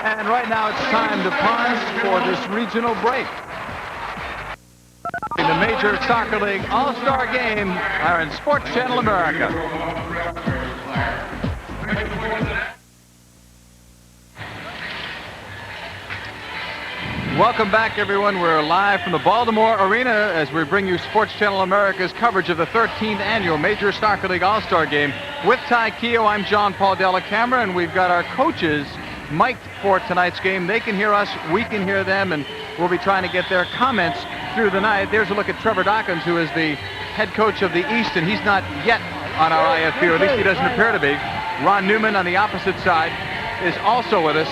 And right now it's time to pause for this regional break. In the Major Soccer League All-Star Game are in Sports Channel America. Welcome back, everyone. We're live from the Baltimore Arena as we bring you Sports Channel America's coverage of the 13th Annual Major Soccer League All-Star Game. With Ty Keogh, I'm John Paul Della Camera, and we've got our coaches mic'd for tonight's game. They can hear us, we can hear them, and we'll be trying to get their comments through the night. There's a look at Trevor Dawkins, who is the head coach of the East, and he's not yet on our IFB, or at least he doesn't appear to be. Ron Newman on the opposite side is also with us.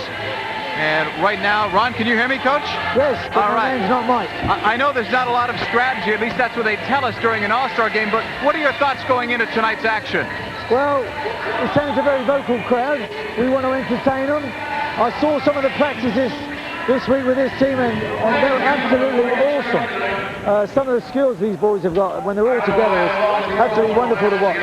And right now, Ron, can you hear me, Coach? Yes, but my name's not Mike. I know there's not a lot of strategy, at least that's what they tell us during an All-Star game, but what are your thoughts going into tonight's action? Well, it sounds a very vocal crowd. We want to entertain them. I saw some of the practices this week with this team, and they're absolutely awesome. Some of the skills these boys have got when they're all together is absolutely wonderful to watch.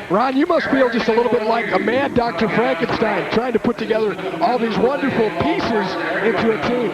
Ron, you must feel just a little bit like a mad Dr. Frankenstein trying to put together all these wonderful pieces into a team.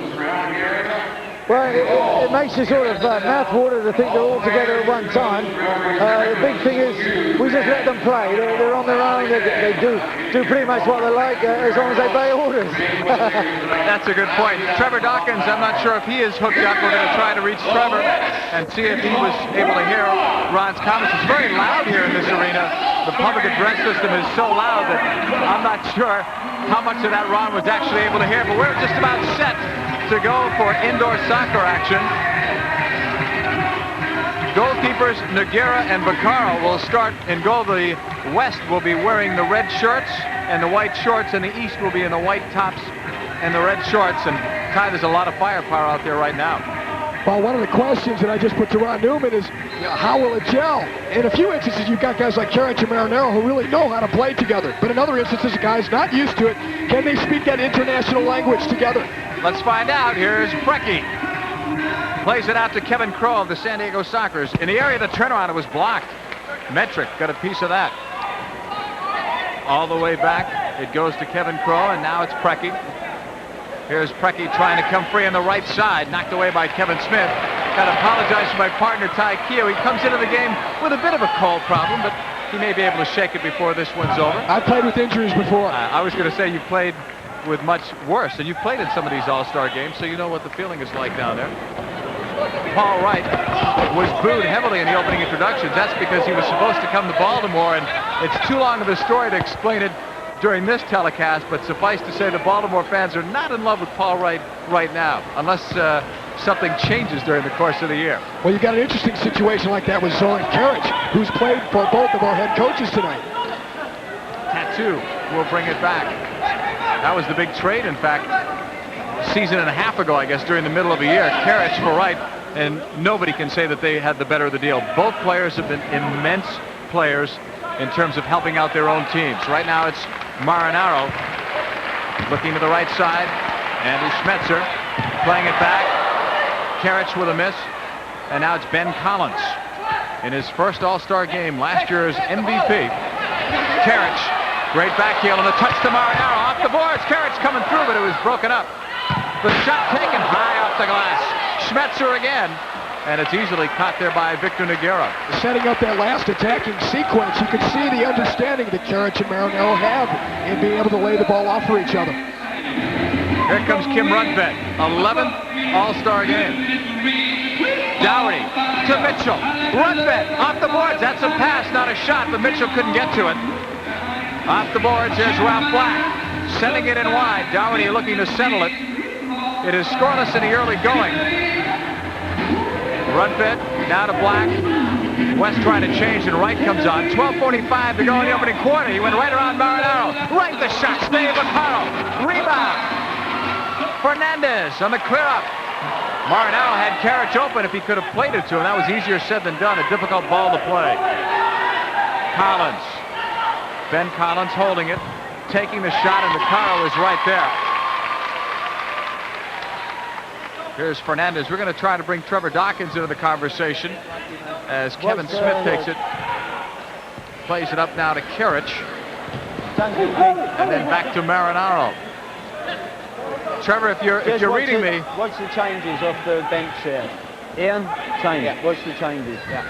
Well, it makes you sort of mouth water to think they're all together at one time. The big thing is we just let them play. They're on their own. They do pretty much what they like as long as they obey orders. That's a good point. Trevor Dawkins, I'm not sure if he is hooked up. We're going to try to reach Trevor and see if he was able to hear Ron's comments. It's very loud here in this arena. The public address system is so loud that I'm not sure how much of that Ron was actually able to hear, but we're just about set to go for indoor soccer action. Goalkeepers Noguera and Vaccaro will start in goal. The West will be wearing the red shirts and the white shorts, and the East will be in the white tops and the red shorts. And Ty, there's a lot of firepower out there right now. Well, one of the questions that I just put to Ron Newman is, how will it gel? In a few instances, you've got guys like Karic and Marinero who really know how to play together. But in other instances, guys not used to it, can they speak that international language together? Let's find out. Here's Brecky. Plays it out to Kevin Crow of the San Diego Sockers. In the area, the turnaround was blocked. Metric got a piece of that. All the way back, it goes to Kevin Crow, and now it's Brecky. Here's Brecky trying to come free on the right side, knocked away by Kevin Smith. Got to apologize to my partner, Ty Keogh. He comes into the game with a bit of a cold problem, but he may be able to shake it before this one's over. I've played with injuries before. I was going to say you played with much worse, and you've played in some of these All-Star games, so you know what the feeling is like down there. Paul Wright was booed heavily in the opening introductions. That's because he was supposed to come to Baltimore, and it's too long of a story to explain it during this telecast, but suffice to say the Baltimore fans are not in love with Paul Wright right now, unless something changes during the course of the year. Well, you got an interesting situation like that with Zoran Karic, who's played for both of our head coaches tonight. Tattoo will bring it back. That was the big trade, in fact, season and a half ago, I guess, during the middle of the year. Karic for Wright, and nobody can say that they had the better of the deal. Both players have been immense players in terms of helping out their own teams. Right now it's Marinero looking to the right side. Andy Schmetzer playing it back. Karic with a miss. And now it's Ben Collins in his first All-Star game, last year's MVP. Karic, great back heel, and a touch to Marinero. Off the boards. Karic coming through, but it was broken up. The shot taken high off the glass. Schmetzer again. And it's easily caught there by Victor Noguera. Setting up that last attacking sequence, you can see the understanding that Karic and Marinero have in being able to lay the ball off for each other. Here comes Kim Rundvedt, 11th All-Star game. Dougherty to Mitchell. Rundvedt off the boards. That's a pass, not a shot, but Mitchell couldn't get to it. Off the boards, here's Ralph Black. Sending it in wide. Dougherty looking to settle it. It is scoreless in the early going. Rundvedt now to Black. West trying to change, and Wright comes on. 12:45 to go in the opening quarter. He went right around Marinero. Right the shot. Stay with Vaccaro. Rebound. Fernandez on the clear up. Marinero had Karic open if he could have played it to him. That was easier said than done. A difficult ball to play. Collins. Ben Collins holding it. Taking the shot, and Vaccaro is right there. Here's Fernandez. We're going to try to bring Trevor Dawkins into the conversation as Kevin Smith takes it. Plays it up now to Karic. And then back to Marinero. Trevor, if you're reading me. Watch the changes off the bench here. Ian, change. Yeah. Watch the changes. Yeah.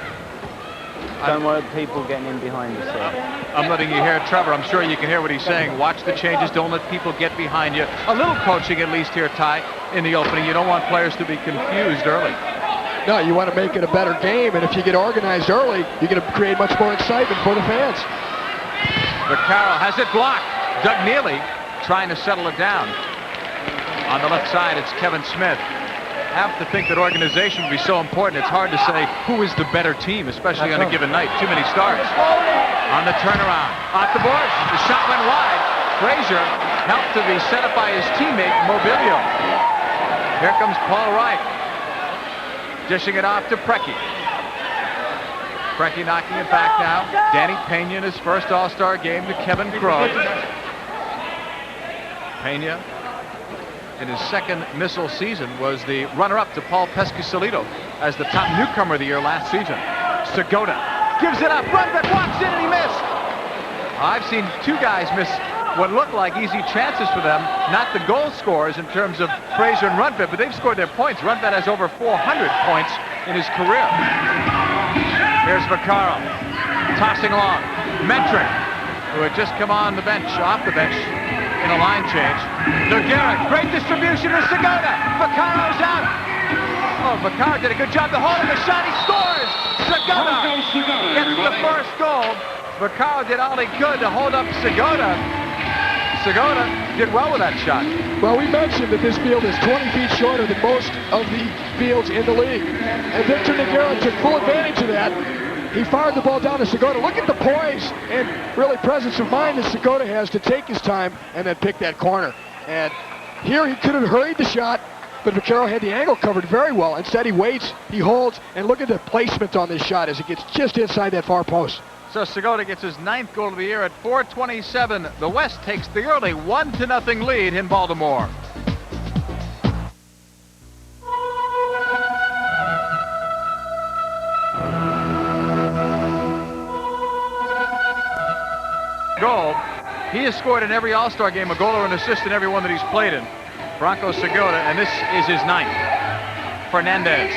Don't want people getting in behind us here. I'm letting you hear Trevor. I'm sure you can hear what he's saying. Watch the changes. Don't let people get behind you. A little coaching at least here, Ty, in the opening. You don't want players to be confused early. No, you want to make it a better game, and if you get organized early, you're going to create much more excitement for the fans. Vaccaro has it blocked. Doug Neely trying to settle it down. On the left side, it's Kevin Smith. Have to think that organization would be so important. It's hard to say who is the better team, especially on a given night. Too many starts. On the turnaround, off the boards. The shot went wide. Frazier helped to be set up by his teammate Mobilio. Here comes Paul Wright, dishing it off to Preki. Preki knocking it back now. Danny Pena in his first All-Star game to Kevin Crowe. Pena, in his second missile season, was the runner-up to Paul Pescasolido as the top newcomer of the year last season. Segota gives it up. Rundgren walks in and he missed. I've seen two guys miss what looked like easy chances for them. Not the goal scorers in terms of Frazier and Rundgren, but they've scored their points. Rundgren has over 400 points in his career. Here's Vaccaro tossing along. Metric, who had just come on the bench, off the bench, in a line change. Nogueira, great distribution to Segota. Vaccaro's out. Oh, Vaccaro did a good job to hold him. The shot, he scores. Segota gets the first goal. Vaccaro did all he could to hold up Segota. Segota did well with that shot. Well, we mentioned that this field is 20 feet shorter than most of the fields in the league. And Victor Nogueira took full advantage of that. He fired the ball down to Segota. Look at the poise and really presence of mind that Segota has to take his time and then pick that corner. And here he could have hurried the shot, but Vaccaro had the angle covered very well. Instead he waits, he holds, and look at the placement on this shot as it gets just inside that far post. So Segota gets his 9th goal of the year at 4:27. The West takes the early 1-0 lead in Baltimore. Goal. He has scored in every All-Star game, a goal or an assist in every one that he's played in. Branko Segota, and this is his 9th. Fernandez.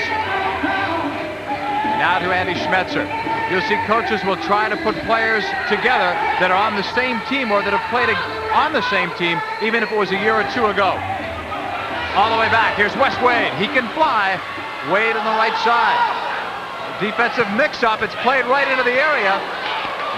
Now to Andy Schmetzer. You'll see coaches will try to put players together that are on the same team or that have played on the same team, even if it was a year or two ago. All the way back, here's Wes Wade. He can fly. Wade on the right side. Defensive mix-up. It's played right into the area.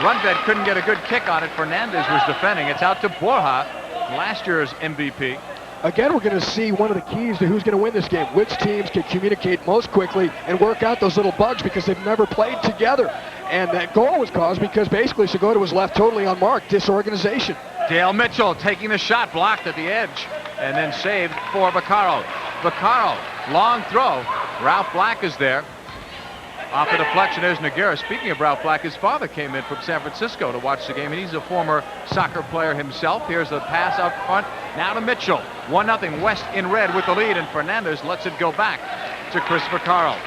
Rundgren couldn't get a good kick on it. Fernandez was defending. It's out to Borja, last year's MVP. Again, we're going to see one of the keys to who's going to win this game. Which teams can communicate most quickly and work out those little bugs because they've never played together. And that goal was caused because basically Segota was left totally unmarked. Disorganization. Dale Mitchell taking the shot, blocked at the edge, and then saved for Vaccaro. Vaccaro, long throw. Ralph Black is there. Off the deflection, there's Nogueira. Speaking of Ralph Black, his father came in from San Francisco to watch the game, and he's a former soccer player himself. Here's the pass out front. Now to Mitchell. 1-0 West in red with the lead, and Fernandez lets it go back to Chris Vaccaro.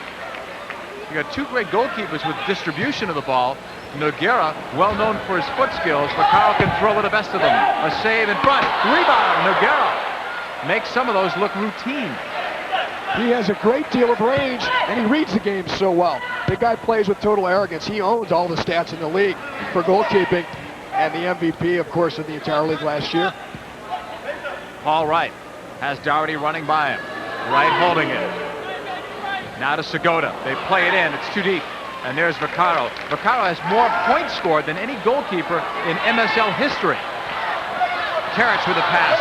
You got two great goalkeepers with distribution of the ball. Nogueira, well known for his foot skills. Vaccaro can throw with the best of them. A save in front. Rebound. Nogueira makes some of those look routine. He has a great deal of range, and he reads the game so well. The guy plays with total arrogance. He owns all the stats in the league for goalkeeping, and the MVP, of course, of the entire league last year. Paul Wright has Doherty running by him. Wright holding it. Now to Segota. They play it in. It's too deep. And there's Vaccaro. Vaccaro has more points scored than any goalkeeper in MSL history. Terrence with a pass.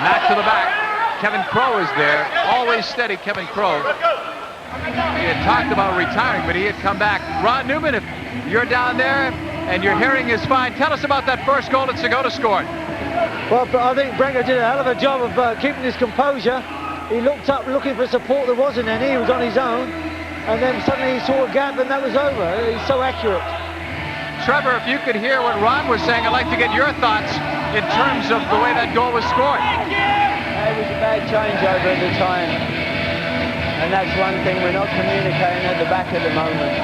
Knocked to the back. Kevin Crowe is there. Always steady, Kevin Crowe. He had talked about retiring, but he had come back. Ron Newman, if you're down there and your hearing is fine, tell us about that first goal that Segota scored. Well, I think Branko did a hell of a job of keeping his composure. He looked up looking for support. There wasn't any. He was on his own. And then suddenly he saw a gap and that was over. He's so accurate. Trevor, if you could hear what Ron was saying, I'd like to get your thoughts in terms of the way that goal was scored. It was a bad changeover at the time, and that's one thing we're not communicating at the back at the moment.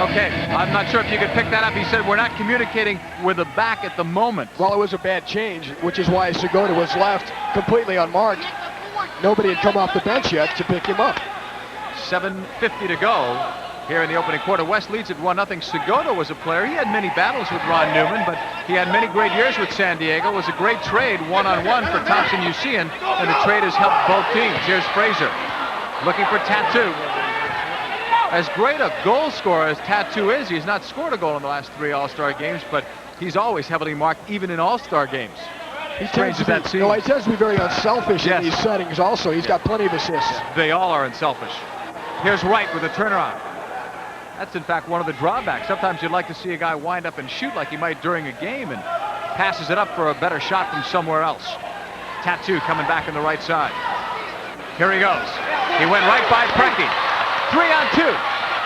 Okay, I'm not sure if you could pick that up. He said we're not communicating with the back at the moment. Well, it was a bad change, which is why Segota was left completely unmarked. Nobody had come off the bench yet to pick him up. 7:50 to go here in the opening quarter. West leads at 1-0. Segota was a player. He had many battles with Ron Newman, but he had many great years with San Diego. It was a great trade one-on-one for Thompson Usian, and the trade has helped both teams. Here's Frazier looking for Tattoo. As great a goal scorer as Tattoo is, he's not scored a goal in the last 3 All-Star games, but he's always heavily marked, even in All-Star games. He tends to be very unselfish in these settings also. He's got plenty of assists. They all are unselfish. Here's Wright with a turnaround. That's, in fact, one of the drawbacks. Sometimes you'd like to see a guy wind up and shoot like he might during a game, and passes it up for a better shot from somewhere else. Tattoo coming back on the right side. Here he goes. He went right by Preki. 3-on-2.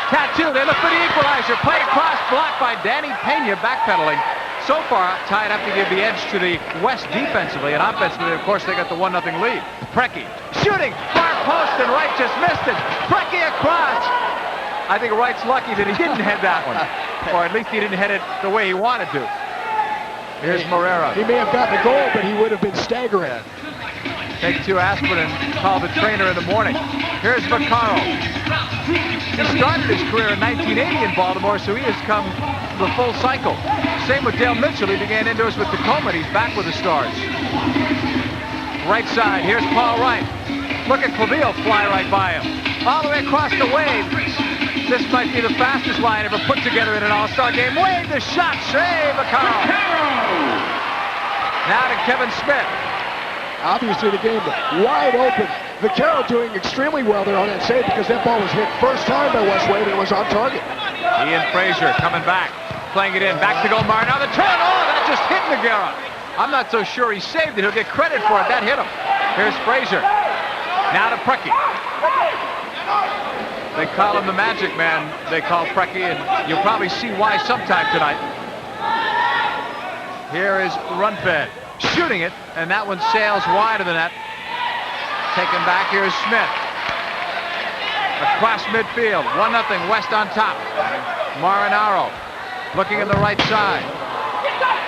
Tattoo, they look for the equalizer. Play across, blocked by Danny Pena, backpedaling. So far, tied up to give the edge to the West defensively, and offensively, of course, they got the 1-0 lead. Preki shooting, far post, and Wright just missed it. Preki across. I think Wright's lucky that he didn't head that one, or at least he didn't head it the way he wanted to. Here's Morera. He may have gotten a goal, but he would have been staggering. Take 2 aspirin and call the trainer in the morning. Here's Vaccaro. He started his career in 1980 in Baltimore, so he has come the full cycle. Same with Dale Mitchell. He began indoors with Tacoma. He's back with the Stars. Right side, here's Paul Wright. Look at Clavillo fly right by him. All the way across the wave. This might be the fastest line ever put together in an All-Star game. Wave the shot, save Vaccaro. Now to Kevin Smith. Obviously the game wide open. Vaccaro doing extremely well there on that save because that ball was hit first time by West Wade and it was on target. Ian Frazier coming back, playing it in, back to Gomar. Now the turn, oh, that just hit Nogueira. I'm not so sure he saved it. He'll get credit for it. That hit him. Here's Frazier. Now to Preki. They call him the Magic Man. They call Preki, and you'll probably see why sometime tonight. Here is Rundfed shooting it, and that one sails wide of the net. Taken back, here's Smith. Across midfield, 1-0, West on top. Marinaro looking in the right side.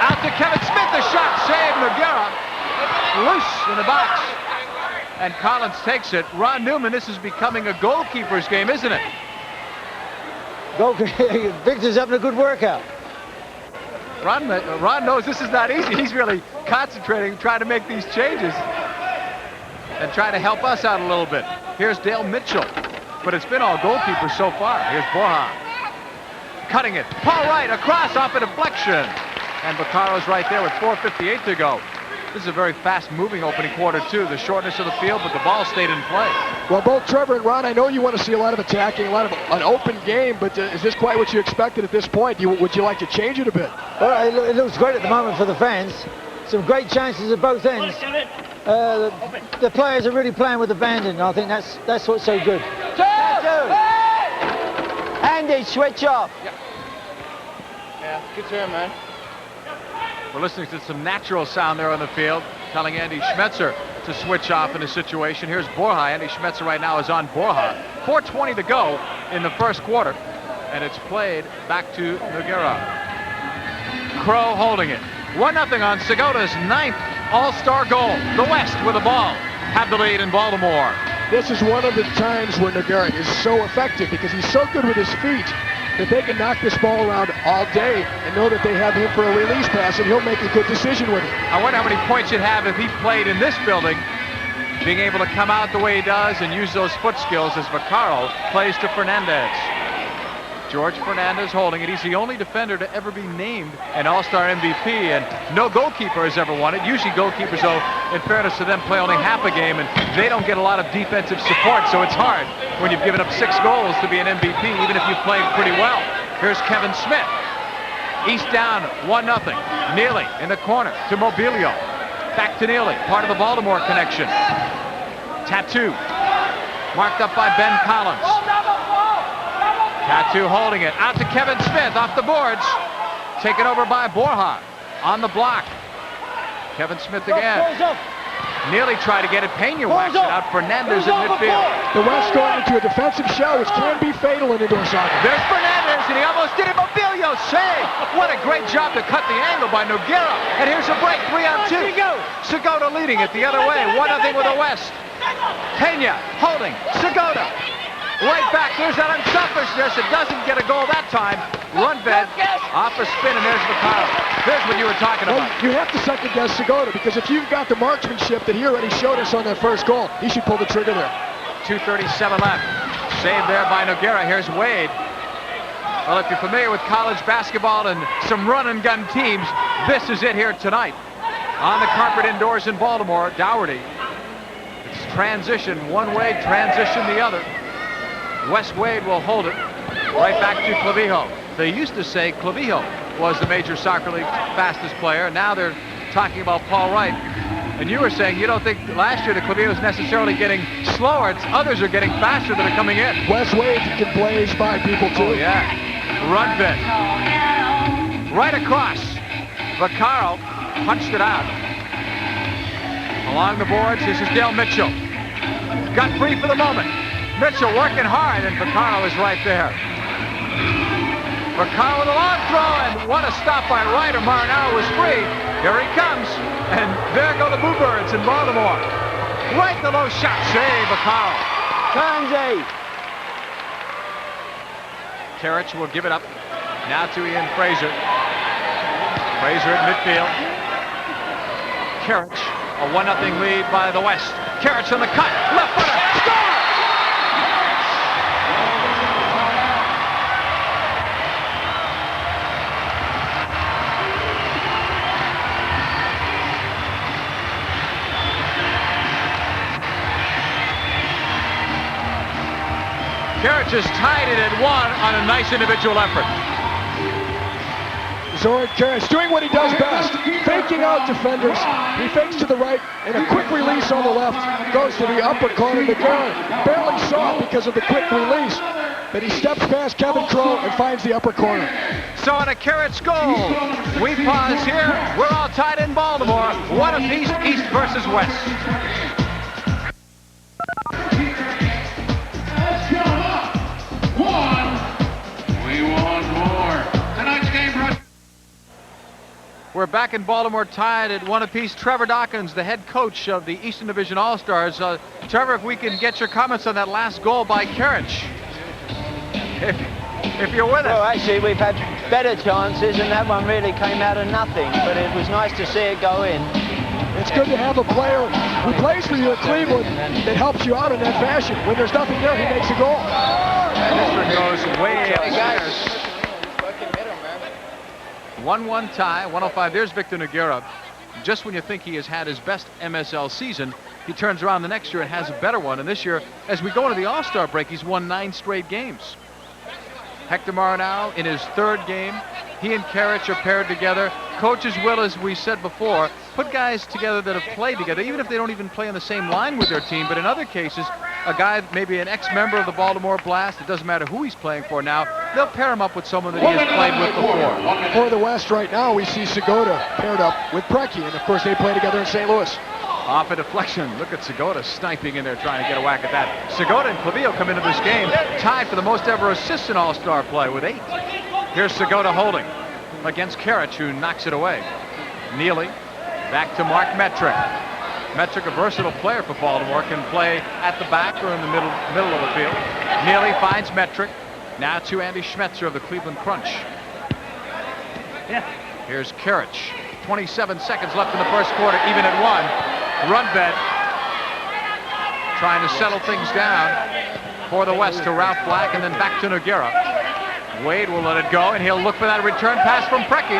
Out to Kevin Smith, the shot, save Nogueira. Loose in the box. And Collins takes it. Ron Newman, this is becoming a goalkeeper's game, isn't it? Victor's having a good workout. Ron knows this is not easy. He's really concentrating, trying to make these changes and try to help us out a little bit. Here's Dale Mitchell, but it's been all goalkeepers so far. Here's Borja. Cutting it. Paul Wright across off a deflection. And Vaccaro's right there with 4:58 to go. This is a very fast-moving opening quarter, too. The shortness of the field, but the ball stayed in play. Well, both Trevor and Ron, I know you want to see a lot of attacking, a lot of an open game, but is this quite what you expected at this point? Would you like to change it a bit? Well, it looks great at the moment for the fans. Some great chances at both ends. The players are really playing with abandon, and I think that's what's so good. Andy, switch off. Yeah, good turn, man. We're listening to some natural sound there on the field, telling Andy Schmetzer to switch off in a situation. Here's Borja. Andy Schmetzer right now is on Borja. 4:20 to go in the first quarter, and it's played back to Nogueira. Crow holding it. 1-0 on Segota's 9th All-Star goal. The West with the ball have the lead in Baltimore. This is one of the times where Nogueira is so effective because he's so good with his feet that they can knock this ball around all day and know that they have him for a release pass and he'll make a good decision with it. I wonder how many points he'd have if he played in this building, being able to come out the way he does and use those foot skills as Vaccaro plays to Fernandez. George Fernandez holding it. He's the only defender to ever be named an All-Star MVP, and no goalkeeper has ever won it. Usually goalkeepers, though, in fairness to them, play only half a game, and they don't get a lot of defensive support, so it's hard when you've given up 6 goals to be an MVP, even if you've played pretty well. Here's Kevin Smith. East down, 1-0. Neely in the corner to Mobilio. Back to Neely, part of the Baltimore connection. Tattoo, marked up by Ben Collins. Tattoo holding it, out to Kevin Smith, off the boards. Taken over by Borja, on the block. Kevin Smith again. Nearly tried to get it, Pena whacks it out, Fernandez in midfield. The West going into a defensive shell, which can be fatal in indoor soccer. There's Fernandez, and he almost did it. Mobilio save. What a great job to cut the angle by Nogueira. And here's a break, 3-on-2. Segota leading it the other way, 1-0 with the West. Pena holding. Segota. Right back. There's that unselfishness. It doesn't get a goal that time. Rundved off a spin, and there's Vaccaro. There's what you were talking about. You have to second guess Segota, because if you've got the marksmanship that he already showed us on that first goal, he should pull the trigger there. 2:37 left. Saved there by Nogueira. Here's Wade. Well, if you're familiar with college basketball and some run-and-gun teams, this is it here tonight. On the carpet indoors in Baltimore, Dougherty. It's transition one way, transition the other. Wes Wade will hold it right back to Clavijo. They used to say Clavijo was the Major Soccer League fastest player. Now they're talking about Paul Wright. And you were saying you don't think last year the Clavijo is necessarily getting slower. It's others are getting faster that are coming in. Wes Wade can blaze by people too. Oh, yeah. Rundved. Right across. Vaccaro punched it out. Along the boards, this is Dale Mitchell. Got free for the moment. Mitchell working hard, and Vaccaro is right there. Vaccaro with a long throw, and what a stop by Ryder. Marinaro was free. Here he comes, and there go the Bluebirds in Baltimore. Right the low shot, save Vaccaro. Kanji. Karich will give it up. Now to Ian Fraser. Fraser at midfield. Karich, a 1-0 lead by the West. Karich on the cut, left footer, score! Karich has tied it at 1 on a nice individual effort. Zoran Karich doing what he does best, faking out defenders. He fakes to the right, and a quick release on the left goes to the upper corner. Nogueira barely saw it because of the quick release, but he steps past Kevin Crowe and finds the upper corner. So on a Karich goal, we pause here. We're all tied in Baltimore. 1 apiece, East versus West. We're back in Baltimore tied at 1 apiece. Trevor Dawkins, the head coach of the Eastern Division All-Stars. Trevor, if we can get your comments on that last goal by Karich. If you're with us. Well, actually, we've had better chances, and that one really came out of nothing. But it was nice to see it go in. It's good to have a player who plays for you at Cleveland that helps you out in that fashion. When there's nothing there, he makes a goal. And this one goes way upstairs. 1-1 tie, 105. There's Victor Nogueira. Just when you think he has had his best MSL season, he turns around the next year and has a better one. And this year, as we go into the All-Star break, he's won 9 straight games. Hector Marinaro in his 3rd game. He and Karich are paired together. Coaches will, as we said before, put guys together that have played together, even if they don't even play on the same line with their team. But in other cases, a guy, maybe an ex-member of the Baltimore Blast, it doesn't matter who he's playing for now, they'll pair him up with someone that he has played with before. For the West right now, we see Segota paired up with Preki, and of course they play together in St. Louis. Off a deflection. Look at Segota sniping in there, trying to get a whack at that. Segota and Clavijo come into this game tied for the most ever assists in All-Star play with 8. Here's Segota holding against Karich, who knocks it away. Neely back to Mark Metrick. Metrick, a versatile player for Baltimore, can play at the back or in the middle of the field. Neely finds Metrick. Now to Andy Schmetzer of the Cleveland Crunch. Here's Karich. 27 seconds left in the first quarter, even at 1. Rundved trying to settle things down for the West to Ralph Black, and then back to Nogueira. Wade will let it go, and he'll look for that return pass from Preki.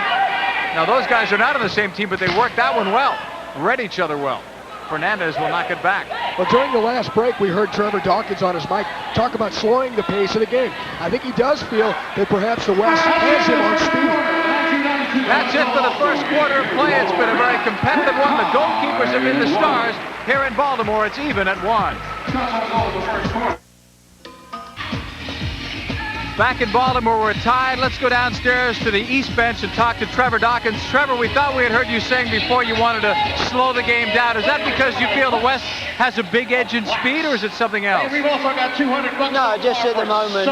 Now those guys are not on the same team, but they worked that one well. Read each other well. Fernandez will knock it back. Well, during the last break, we heard Trevor Dawkins on his mic talk about slowing the pace of the game. I think he does feel that perhaps the West has him on speed. That's it for the first quarter of play. It's been a very competitive one. The goalkeepers have been the stars. Here in Baltimore, it's even at 1. Back in Baltimore, we're tied. Let's go downstairs to the East bench and talk to Trevor Dawkins. Trevor, we thought we had heard you saying before you wanted to slow the game down. Is that because you feel the West has a big edge in speed, or is it something else? We've also got $200. No, just at the moment,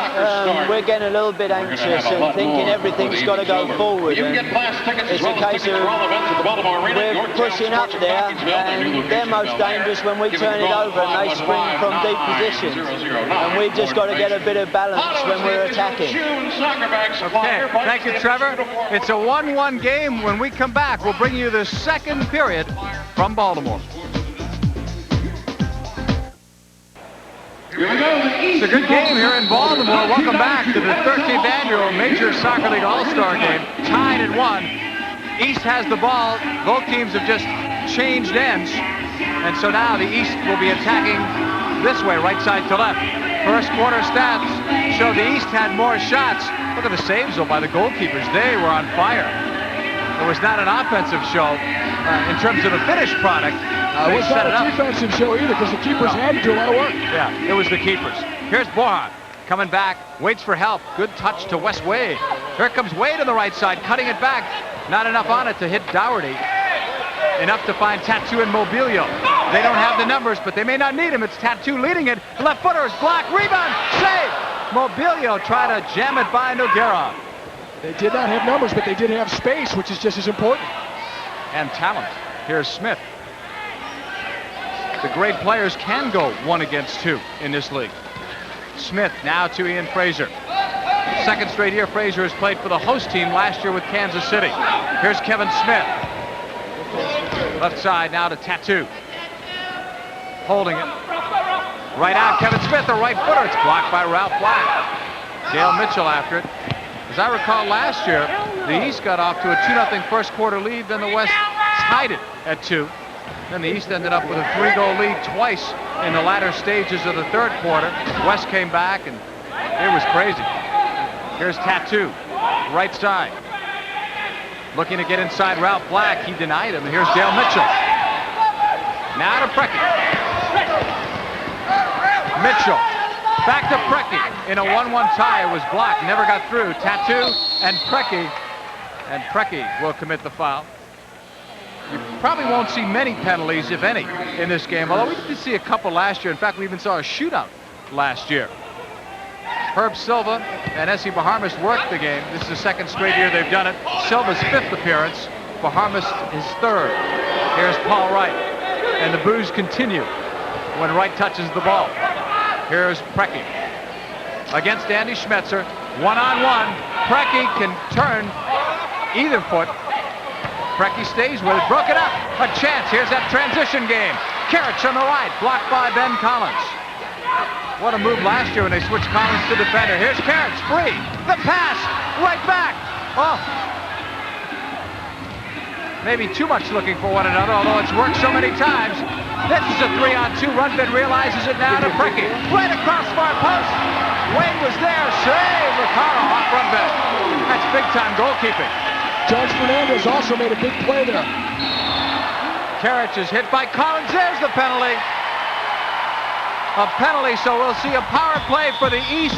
we're getting a little bit anxious and thinking everything's got to go forward. And it's a case of we're pushing up there, and they're most dangerous when we turn it over and they spring from deep positions. And we've just got to get a bit of balance when we're attacking. Okay, thank you, Trevor. It's a 1-1 game. When we come back, we'll bring you the second period from Baltimore. It's a good game here in Baltimore. Welcome back to the 13th annual Major Soccer League All-Star Game. Tied at 1. East has the ball. Both teams have just changed ends. And so now the East will be attacking this way, right side to left. First quarter stats show the East had more shots. Look at the saves, though, by the goalkeepers. They were on fire. It was not an offensive show in terms of a finished product. It was not a defensive show either, because the keepers had to do a lot of work. Yeah, it was the keepers. Here's Borja coming back, waits for help. Good touch to Wes Wade. Here comes Wade on the right side, cutting it back. Not enough on it to hit Dougherty. Enough to find Tattoo and Mobilio. They don't have the numbers, but they may not need him. It's Tattoo leading it. Left footer is blocked. Rebound. Save. Mobilio tried to jam it by Noguera. They did not have numbers, but they did have space, which is just as important. And talent. Here's Smith. The great players can go 1 against 2 in this league. Smith now to Ian Fraser. Second straight year Fraser has played for the host team last year with Kansas City. Here's Kevin Smith. Left side now to Tattoo. Holding it. Right out, Kevin Smith, the right footer. It's blocked by Ralph Black. Dale Mitchell after it. As I recall last year, the East got off to a 2-0 first quarter lead, then the West tied it at 2. Then the East ended up with a 3-goal lead twice in the latter stages of the third quarter. West came back, and it was crazy. Here's Tattoo, right side. Looking to get inside Ralph Black. He denied him. And here's Dale Mitchell. Now to Preki. Mitchell. Back to Preki. In a 1-1 tie, it was blocked. Never got through. Tattoo and Preki. And Preki will commit the foul. You probably won't see many penalties, if any, in this game. Although we did see a couple last year. In fact, we even saw a shootout last year. Herb Silva and Essie Bahamas worked the game. This is the second straight year they've done it. Silva's 5th appearance. Bahamas his 3rd. Here's Paul Wright. And the boos continue when Wright touches the ball. Here's Preki. Against Andy Schmetzer. 1-on-1. Preki can turn either foot. Preki stays with it. Broke it up. A chance. Here's that transition game. Karich on the right. Blocked by Ben Collins. What a move last year when they switched Collins to defender. Here's Karich, free. The pass, right back. Oh. Maybe too much looking for one another, although it's worked so many times. This is a 3-on-2. Rundgren realizes it now to Preki. Right across far post. Wade was there. Save. Ricardo off Rundgren. That's big-time goalkeeping. George Fernandez also made a big play there. Karich is hit by Collins. There's the penalty. A penalty, so we'll see a power play for the East.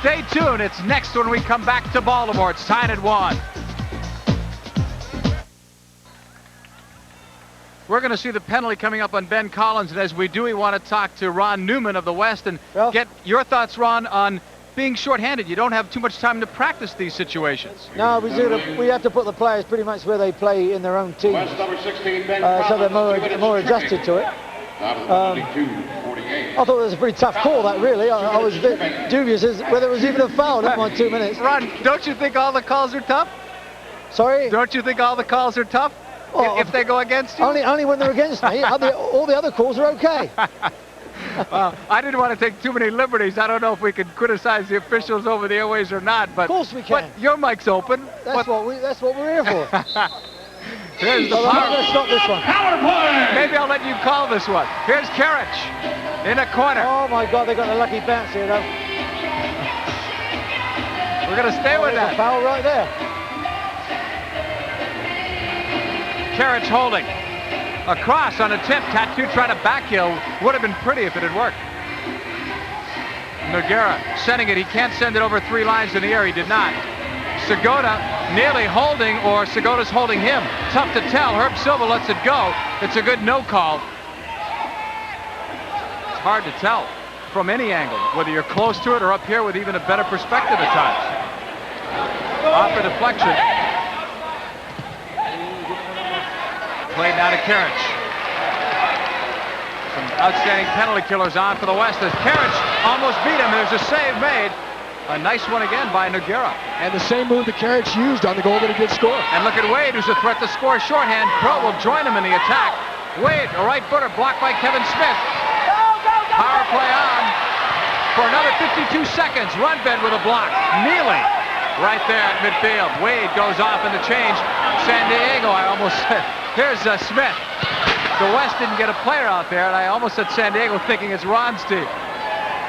Stay tuned. It's next when we come back to Baltimore. It's tied at 1. We're going to see the penalty coming up on Ben Collins, and as we do, we want to talk to Ron Newman of the West and get your thoughts, Ron, on being shorthanded. You don't have too much time to practice these situations. No, we have to put the players pretty much where they play in their own teams, so they're more adjusted to it. I thought it was a pretty tough call, that really. I was a bit dubious as whether it was even a foul in 2 minutes. Ron, don't you think all the calls are tough? Sorry? Don't you think all the calls are tough if they go against you? Only when they're against me. All the other calls are okay. Well, I didn't want to take too many liberties. I don't know if we can criticize the officials over the airways or not, but of course we can. But your mic's open. That's what we're here for. Here's the power. Let's stop this one. Power play! Maybe I'll let you call this one. Here's Karich in a corner. Oh my God, they got the lucky bounce here though. We're going to stay with that. A foul right there. Karich holding. Across on a tip. Tattoo trying to backheel. Would have been pretty if it had worked. Noguera sending it. He can't send it over 3 lines in the air. He did not. Segota nearly holding, or Segota's holding him. Tough to tell. Herb Silva lets it go. It's a good no call. hard to tell from any angle, whether you're close to it or up here with even a better perspective at times. Off a deflection. Played now to Karich. Some outstanding penalty killers on for the West as Karich almost beat him. There's a save made. A nice one again by Nogueira. And the same move that Karich used on the goal that he did score. And look at Wade, who's a threat to score shorthand. Pro will join him in the attack. Wade, a right footer, blocked by Kevin Smith. Power play on for another 52 seconds. Rundved with a block. Neely right there at midfield. Wade goes off in the change. San Diego, I almost said. Here's Smith. The West didn't get a player out there, and I almost said San Diego thinking it's Ron's team.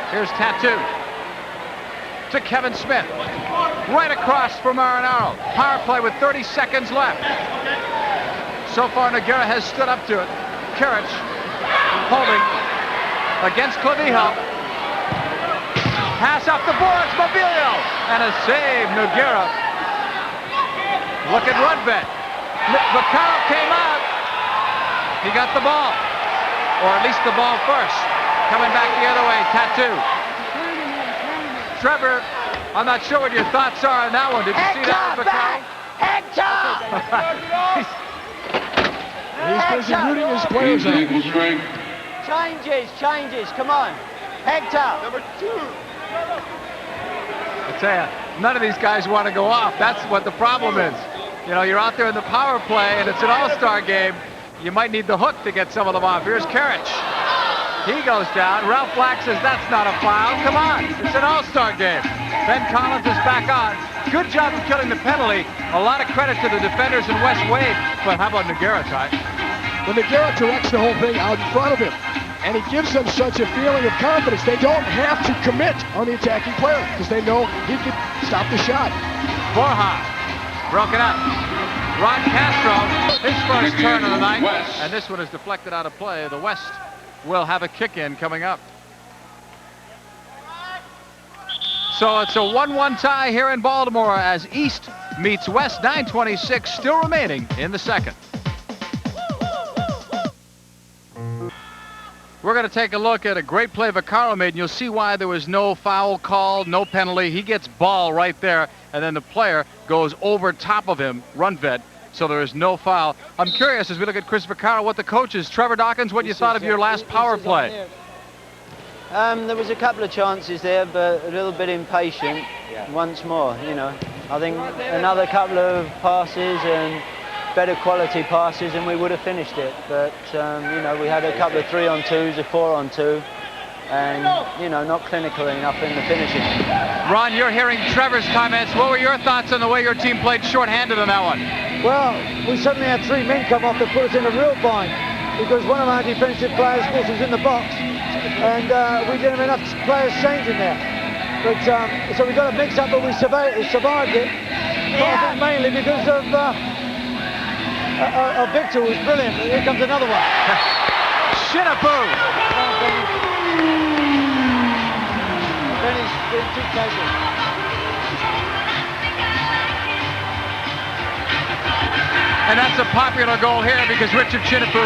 Here's Tattoo to Kevin Smith. Right across for Marinaro. Power play with 30 seconds left. So far, Nogueira has stood up to it. Karich holding against Clavijo. Pass off the boards, Mobilio, and a save, Nogueira. Look at Rundved. Vaccaro came out. He got the ball, or at least the ball first. Coming back the other way, Tattoo. Trevor, I'm not sure what your thoughts are on that one. Did you see that, Vaccaro? He's busy rooting his players on. Changes, come on. Hector. Number 2. I tell you, none of these guys want to go off. That's what the problem is. You know, you're out there in the power play, and it's an all-star game. You might need the hook to get some of them off. Here's Karich. He goes down. Ralph Black says that's not a foul. Come on, it's an all-star game. Ben Collins is back on. Good job of killing the penalty. A lot of credit to the defenders in West Wade. But how about Nogueira, Ty? Well, Nogueira directs the whole thing out in front of him, and he gives them such a feeling of confidence. They don't have to commit on the attacking player because they know he can stop the shot. Borja, broken up. Ron Castro, his first turn of the night, and this one is deflected out of play. The West will have a kick-in coming up. So it's a 1-1 tie here in Baltimore as East meets West. 9:26 still remaining in the second. We're going to take a look at a great play Vaccaro made, and you'll see why there was no foul called, no penalty. He gets ball right there, and then the player goes over top of him, Rundved, so there is no foul. I'm curious, as we look at Chris Vaccaro, what the coach is. Trevor Dawkins, what you thought of your last power play? There was a couple of chances there, but a little bit impatient once more, you know. I think another couple of passes and better quality passes and we would have finished it. But, you know, we had a couple of 3-on-2s, a 4-on-2, and, you know, not clinical enough in the finishing. Ron, you're hearing Trevor's comments. What were your thoughts on the way your team played shorthanded on that one? Well, we suddenly had 3 men come off that put us in a real bind because one of our defensive players, of course, was in the box, and we didn't have enough players changing there. But so we got a mix-up, but we survived it. But I think mainly because of Victor was brilliant. Here comes another one. Shinapu! Benny's too casual. And that's a popular goal here because Richard Shinapu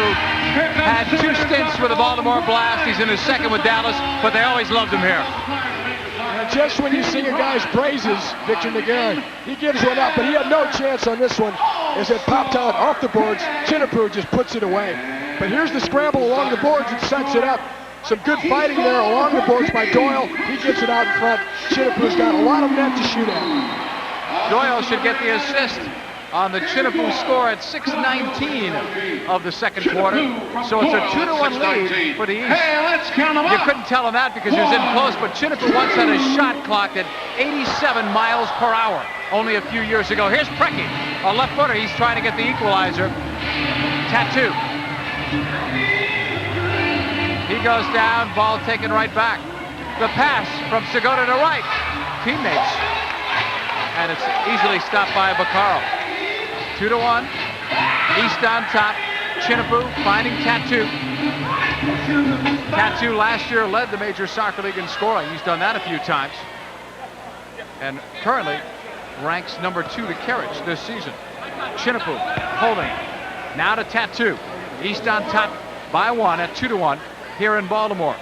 had 2 stints with the Baltimore Blast. He's in his second with Dallas, but they always loved him here. And just when you sing a guy's praises, Victor Nogueira, he gives one up, but he had no chance on this one as it popped out off the boards. Shinapu just puts it away. But here's the scramble along the boards and sets it up. Some good fighting there along the boards by Doyle. He gets it out in front. Shinapu's got a lot of net to shoot at. Doyle should get the assist on the Shinapu score at 6:19 of the second quarter. So it's a 2-1 lead for the East. Hey, let's count them You up. couldn't tell him that because he was in close, but Shinapu once had a shot clocked at 87 miles per hour only a few years ago. Here's Preki, a left footer. He's trying to get the equalizer. Tattoo. He goes down, ball taken right back. The pass from Segota to right. Teammates. And it's easily stopped by Vaccaro. 2-1. East on top. Shinapu finding Tattoo. Tattoo last year led the Major Soccer League in scoring. He's done that a few times. And currently ranks number 2 to Karich this season. Shinapu holding. Now to Tattoo. East on top by 1 at 2-1 here in Baltimore.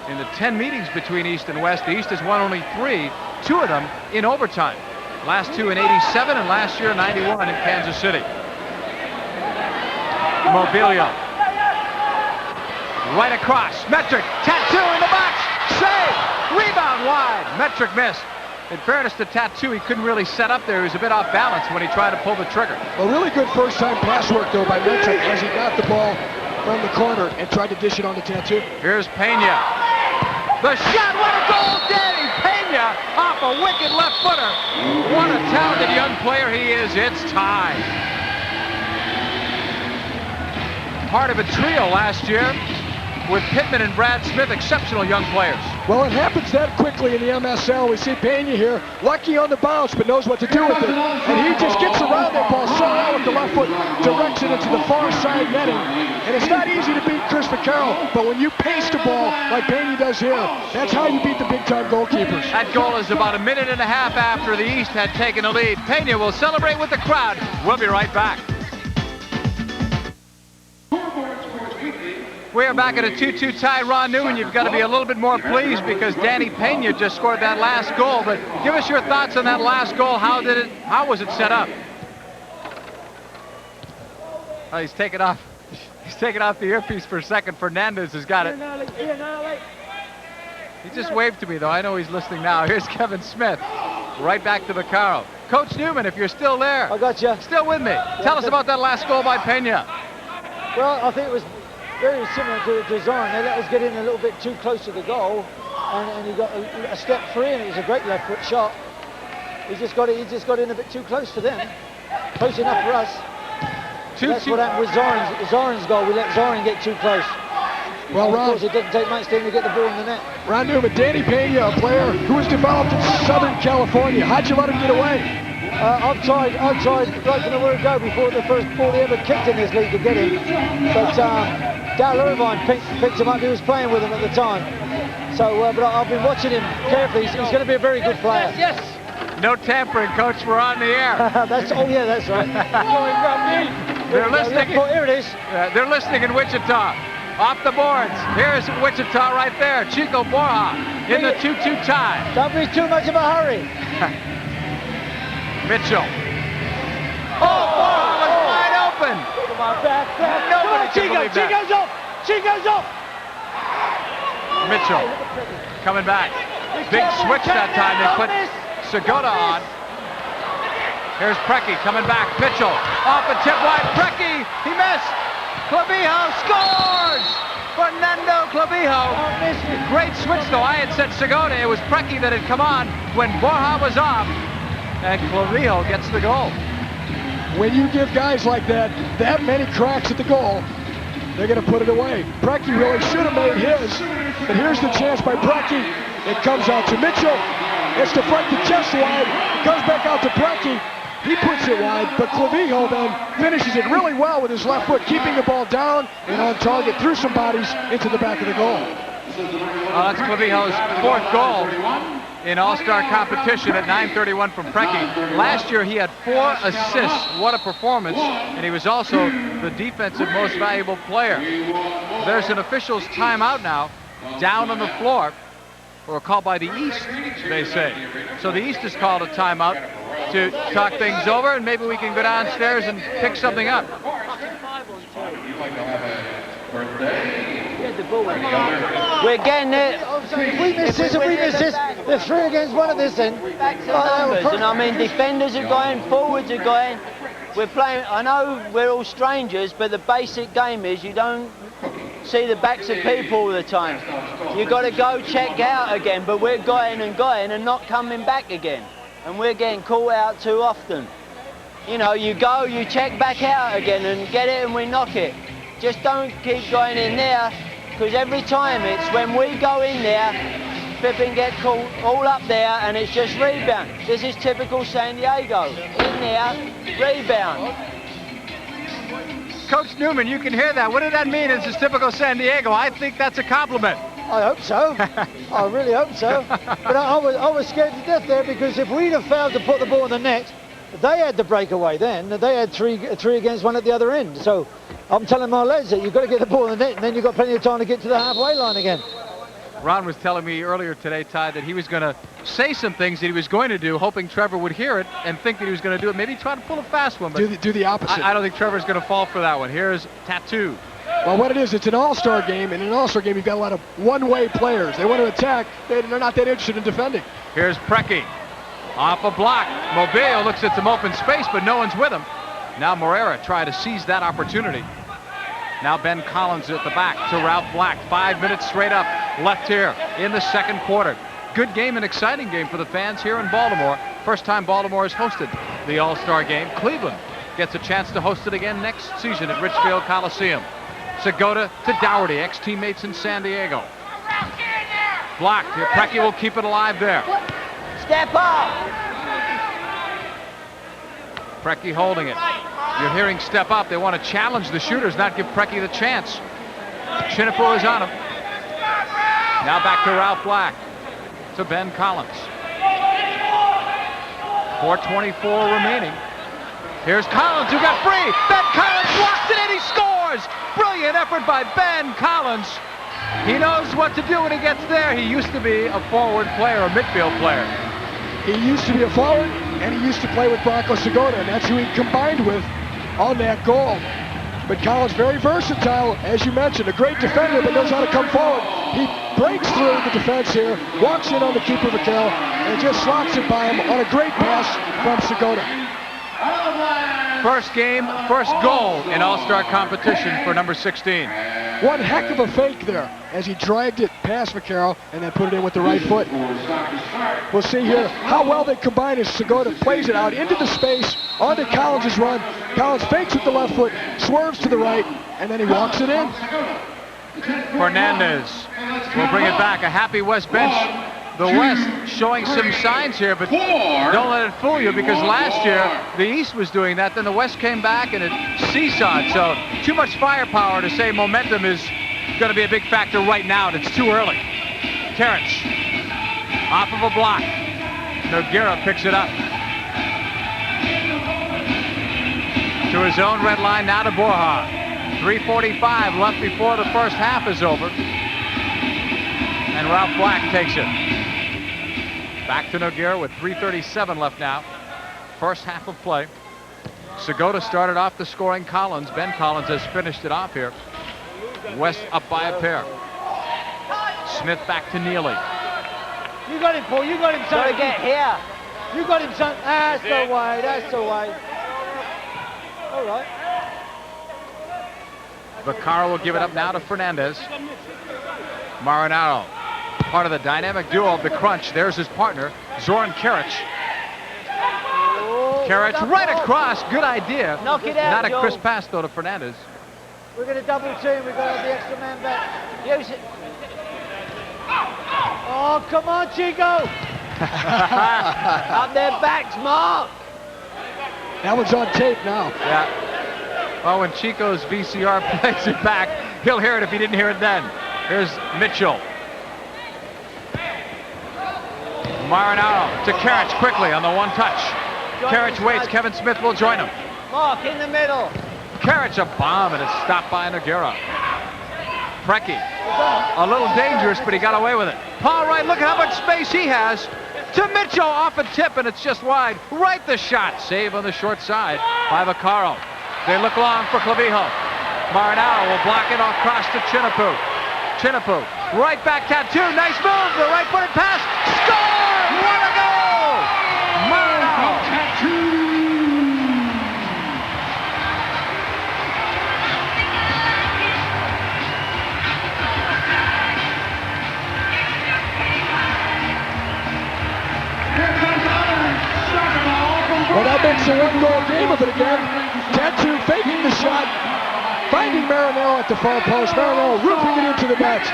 In the 10 meetings between East and West, the East has won only 3, 2 of them in overtime. Last 2 in '87 and last year in '91 in Kansas City. Mobilio. Right across. Metric. Tattoo in the box. Save. Rebound wide. Metric missed. In fairness to Tattoo, he couldn't really set up there. He was a bit off balance when he tried to pull the trigger. A really good first-time pass work, though, by Metric as he got the ball from the corner and tried to dish it on to Tattoo. Here's Pena. The shot. What a goal, Danny Pena off a wicked left footer. What a talented young player he is. It's tied. Part of a trio last year with Pittman and Brad Smith, exceptional young players. Well, it happens that quickly in the MSL. We see Pena here, lucky on the bounce, but knows what to do with it. And he just gets around that ball so well with the left foot, directs it into the far side netting. And it's not easy to beat Chris Vaccaro, but when you pace the ball like Pena does here, that's how you beat the big-time goalkeepers. That goal is about a minute and a half after the East had taken the lead. Pena will celebrate with the crowd. We'll be right back. We are back at a 2-2 tie. Ron Newman, you've got to be a little bit more pleased because Danny Pena just scored that last goal. But give us your thoughts on that last goal. How was it set up? Oh, he's taken off. He's taken off the earpiece for a second. Fernandez has got it. He just waved to me, though. I know he's listening now. Here's Kevin Smith. Right back to Vaccaro. Coach Newman, if you're still there. I got you. Still with me. Tell us about that last goal by Pena. Well, I think it was very similar to Zoran. They let us get in a little bit too close to the goal, and he got a step free, and it was a great left foot shot. He just got in a bit too close for them, close enough for us. That's what happened with Zoran's goal. We let Zoran get too close. Well, Ron, of course, it didn't take much time to get the ball in the net. Ron Newman, Danny Pena, a player who was developed in Southern California. How'd you let him get away? I've tried right from the word go before the first ball he ever kicked in this league to get him. But Dal Irvine picked him up. He was playing with him at the time. So, but I've been watching him carefully. He's going to be a very good player. Yes. No tampering, Coach. We're on the air. That's right. They're listening. Here it is. They're listening in Wichita. Off the boards. Here's Wichita right there. Chico Borja in the 2-2 tie. Don't be too much of a hurry. Mitchell. Oh, it's wide open. Come on, back. Nobody can believe that. Chico's off. Mitchell coming back. Big switch that time. They put Segota on. Here's Preki coming back. Mitchell off a tip wide. Preki, he missed. Clavijo scores. Fernando Clavijo. Great switch though. I had said Segota. It was Preki that had come on when Borja was off. And Clavijo gets the goal. When you give guys like that many cracks at the goal, they're going to put it away. Preki really should have made his, but here's the chance by Preki. It comes out to Mitchell. It's deflected just wide. It goes back out to Preki. He puts it wide, but Clavijo then finishes it really well with his left foot, keeping the ball down and on target through some bodies into the back of the goal. That's Clavijo's 4th goal in All-Star competition at 9:31 from Preki. Last year he had 4 assists. What a performance. And he was also the defensive most valuable player. There's an official's timeout now down on the floor, or called by the East, they say. So the East has called a timeout to talk things over, and maybe we can go downstairs and pick something up. We're getting it. We miss this and we miss this. They're 3 against 1 at this end. And I mean, defenders are going, forwards are going. We're playing, I know we're all strangers, but the basic game is you don't see the backs of people all the time. You've got to go check out again, but we're going and not coming back again. And we're getting caught out too often. You know, you go, you check back out again and get it and we knock it. Just don't keep going in there, because every time it's when we go in there, Pippin get caught all up there and it's just rebound. This is typical San Diego. In there, rebound. Coach Newman, you can hear that. What did that mean? It's just typical San Diego. I think that's a compliment. I hope so. I really hope so. But I was scared to death there, because if we'd have failed to put the ball in the net, they had the breakaway then. They had three against 1 at the other end. So I'm telling my lads that you've got to get the ball in the net, and then you've got plenty of time to get to the halfway line again. Ron was telling me earlier today, Ty, that he was going to say some things that he was going to do, hoping Trevor would hear it and think that he was going to do it. Maybe try to pull a fast one, but do the opposite. I don't think Trevor's going to fall for that one. Here's Tattoo. Well, what it is, it's an all-star game, and in an all-star game, you've got a lot of one-way players. They want to attack. They're not that interested in defending. Here's Preki. Off a block. Mobile looks at some open space, but no one's with him. Now Moreira trying to seize that opportunity. Now Ben Collins at the back to Ralph Black. 5 minutes straight up left here in the second quarter. Good game, an exciting game for the fans here in Baltimore. First time Baltimore has hosted the All-Star game. Cleveland gets a chance to host it again next season at Richfield Coliseum. Segota to Dougherty, ex-teammates in San Diego. Blocked. Here, Preki will keep it alive there. Step up! Preki holding it. You're hearing step up. They want to challenge the shooters, not give Preki the chance. Chinipo is on him. Now back to Ralph Black. To Ben Collins. 4:24 remaining. Here's Collins, who got free. Ben Collins blocks it and he scores! Brilliant effort by Ben Collins. He knows what to do when he gets there. He used to be a forward player, a midfield player. He used to be a forward, and he used to play with Bronco Segota, and that's who he combined with on that goal. But Collins, very versatile, as you mentioned, a great defender, but knows how to come forward. He breaks through the defense here, walks in on the keeper Vaquero, and just slots it by him on a great pass from Segota. First game, first goal in All-Star competition for number 16. One heck of a fake there as he dragged it past Vaquero and then put it in with the right foot. We'll see here how well they combine as Segota plays it out into the space onto Collins' run. Collins fakes with the left foot, swerves to the right, and then he walks it in. Fernandez will bring it back. A happy West bench. The West showing some signs here, but don't let it fool you, because last year the East was doing that. Then the West came back and it seesawed. So too much firepower to say momentum is going to be a big factor right now, and it's too early. Terrence off of a block. Nogueira picks it up. To his own red line, now to Borja. 3:45 left before the first half is over. And Ralph Black takes it. Back to Nogueira with 3:37 left now. First half of play. Segota started off the scoring Collins. Ben Collins has finished it off here. West up by a pair. Smith back to Neely. You got him, Paul. You got him, son. Gotta get here. You got him, son. That's the way. That's the way. All right. Vaccaro will give it up now to Fernandez. Marinaro, part of the dynamic duo of the crunch. There's his partner, Zoran Karic. Karic right across. Good idea. Knock it out, Not a Joe. crisp pass, though, to Fernandez. We're going to double team. We've got to have the extra man back. Use it. Oh, come on, Chico. Up their backs, Mark. That one's on tape now. Yeah. Oh, when Chico's VCR plays it back, he'll hear it if he didn't hear it then. Here's Mitchell. Marinaro to Karic quickly on the one touch. Karic waits. Kevin Smith will join him. Mark in the middle. Karic a bomb, and it's stopped by Nogueira. Preki, a little dangerous, but he got away with it. Paul Wright, look at how much space he has. To Mitchell, off a tip, and it's just wide. Right the shot. Save on the short side by Vaccaro. They look long for Clavijo. Marinaro will block it across to Chinipo. Chinipo, right back Tattoo. Nice move. The right-footed pass. Score! What a goal! Marinaro. Well, that makes a one-goal game of it again. Tattoo faking the shot, finding Marinaro at the far post. Marinaro roofing it into the net.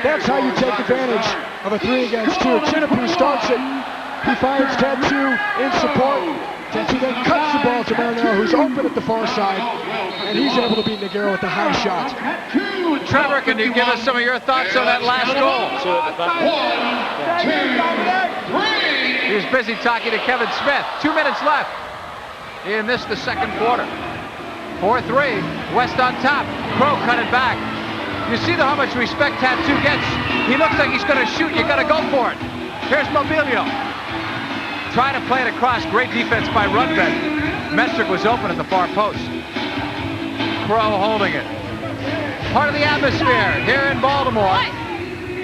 That's how you take advantage of a 3-against-2. Chinipo starts it. He finds Tattoo in support. Tattoo then cuts the ball to Marinaro, who's open at the far side, and he's able to beat Nogueira with the high shot. Trevor, can you give us some of your thoughts on that last goal? He was busy talking to Kevin Smith. 2 minutes left in the second quarter. 4-3, West on top. Crow cut it back. You see how much respect Tattoo gets He looks like he's going to shoot. You got to go for it. Here's Mobilio. Trying to play it across. Great defense by Rudbed. Mestrick was open at the far post. Crow holding it. Part of the atmosphere here in Baltimore.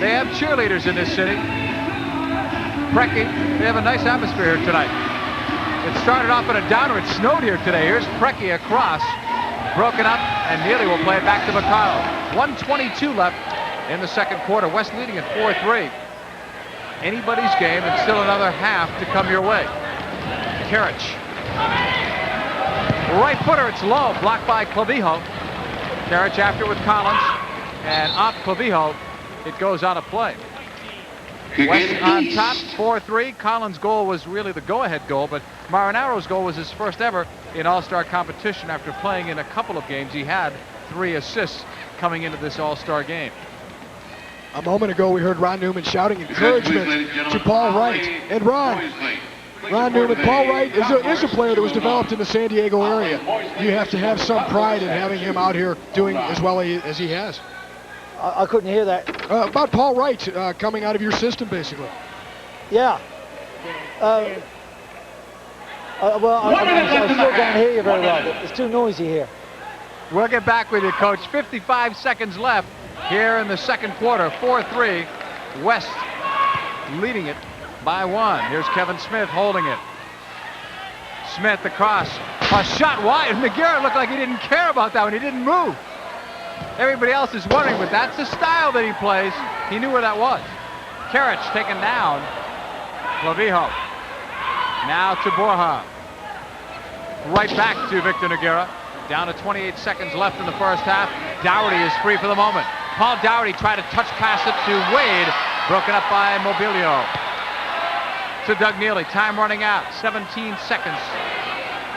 They have cheerleaders in this city. Preki, they have a nice atmosphere here tonight. It started off in a downer. It snowed here today. Here's Preki across. Broken up, and Neely will play it back to Vaccaro. 1:22 left in the second quarter. West leading at 4-3. Anybody's game, and still another half to come your way. Karich. Right footer, it's low, blocked by Clavijo. Karich after with Collins, and off Clavijo, it goes out of play. West on top, 4-3. Collins' goal was really the go-ahead goal, but Marinaro's goal was his first ever in All-Star competition. After playing in a couple of games, he had 3 assists coming into this All-Star game. A moment ago, we heard Ron Newman shouting encouragement to Paul Wright. And Ron Newman, Paul Wright is a player that was developed in the San Diego area. You have to have some pride in having him out here doing as well as he has. I couldn't hear that. About Paul Wright coming out of your system, basically. Yeah. Well, I still can't hear you very well. It's too noisy here. We'll get back with you, Coach. 55 seconds left here in the second quarter. 4-3. West leading it by 1. Here's Kevin Smith holding it. Smith across. A shot wide. McGarrett looked like he didn't care about that one. He didn't move. Everybody else is wondering, but that's the style that he plays. He knew where that was. Karich taken down. Clavijo. Now to Borja. Right back to Victor Nogueira. Down to 28 seconds left in the first half. Dougherty is free for the moment. Paul Dougherty tried to touch pass it to Wade. Broken up by Mobilio. To Doug Neely. Time running out. 17 seconds.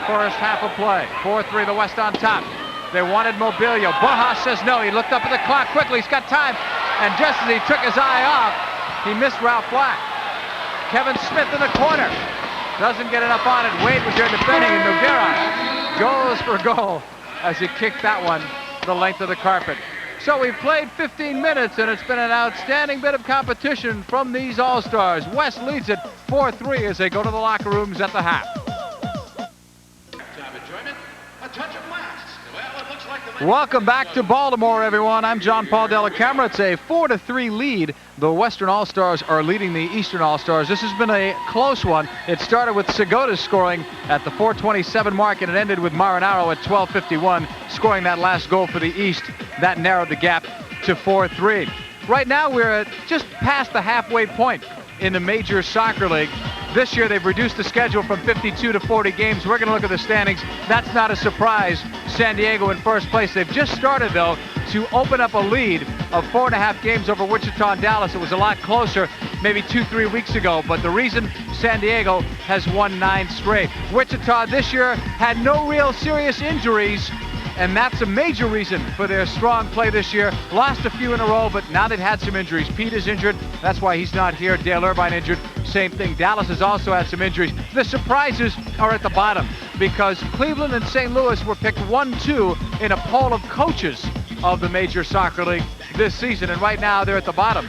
First half of play. 4-3, the West on top. They wanted Mobilio. Borja says no. He looked up at the clock quickly. He's got time. And just as he took his eye off, he missed Ralph Black. Kevin Smith in the corner. Doesn't get enough on it. Wade was here defending, and Nogueira goes for goal as he kicked that one the length of the carpet. So we've played 15 minutes, and it's been an outstanding bit of competition from these All-Stars. West leads it 4-3 as they go to the locker rooms at the half. Welcome back to Baltimore, everyone. I'm John Paul Della Camera. It's a 4-3 lead. The Western All-Stars are leading the Eastern All-Stars. This has been a close one. It started with Segota scoring at the 4:27 mark, and it ended with Marinaro at 12:51 scoring that last goal for the East. That narrowed the gap to 4-3. Right now, we're just past the halfway point in the Major Soccer League. This year, they've reduced the schedule from 52 to 40 games. We're going to look at the standings. That's not a surprise. San Diego in first place. They've just started, though, to open up a lead of 4.5 games over Wichita and Dallas. It was a lot closer maybe 2-3 weeks ago, but the reason San Diego has won 9 straight. Wichita this year had no real serious injuries, and that's a major reason for their strong play this year. Lost a few in a row, but now they've had some injuries. Pete is injured. That's why he's not here. Dale Irvine injured. Same thing. Dallas has also had some injuries. The surprises are at the bottom because Cleveland and St. Louis were picked 1-2 in a poll of coaches of the Major Soccer League this season, and right now they're at the bottom.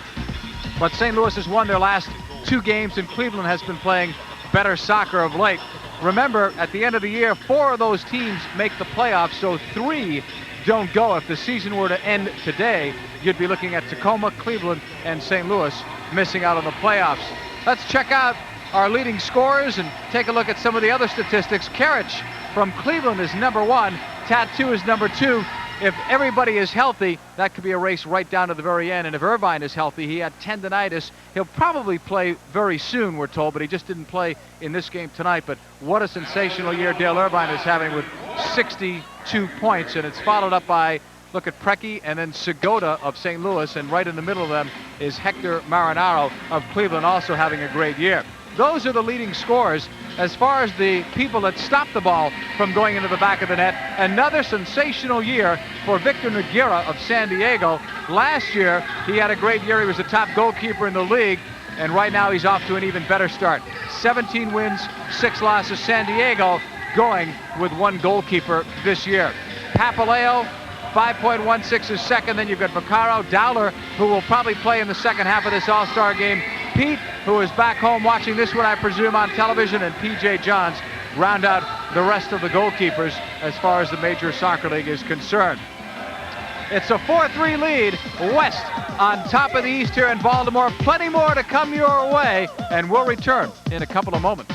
But St. Louis has won their last 2 games, and Cleveland has been playing better soccer of late. Remember, at the end of the year, 4 of those teams make the playoffs, so 3 don't go. If the season were to end today, you'd be looking at Tacoma, Cleveland, and St. Louis missing out on the playoffs. Let's check out our leading scorers and take a look at some of the other statistics. Karich from Cleveland is number 1. Tattoo is number 2. If everybody is healthy, that could be a race right down to the very end. And if Irvine is healthy, he had tendonitis. He'll probably play very soon, we're told, but he just didn't play in this game tonight. But what a sensational year Dale Irvine is having with 62 points. And it's followed up by, look at Preki and then Segota of St. Louis. And right in the middle of them is Hector Marinaro of Cleveland, also having a great year. Those are the leading scorers. As far as the people that stopped the ball from going into the back of the net, another sensational year for Victor Nogueira of San Diego. Last year, he had a great year. He was the top goalkeeper in the league, and right now he's off to an even better start. 17 wins, 6 losses. San Diego going with 1 goalkeeper this year. Papaleo, 5.16 is second. Then you've got Vaccaro, Dowler, who will probably play in the second half of this All-Star game. Pete, who is back home watching this one, I presume, on television, and P.J. Johns round out the rest of the goalkeepers as far as the Major Soccer League is concerned. It's a 4-3 lead. West on top of the East here in Baltimore. Plenty more to come your way, and we'll return in a couple of moments.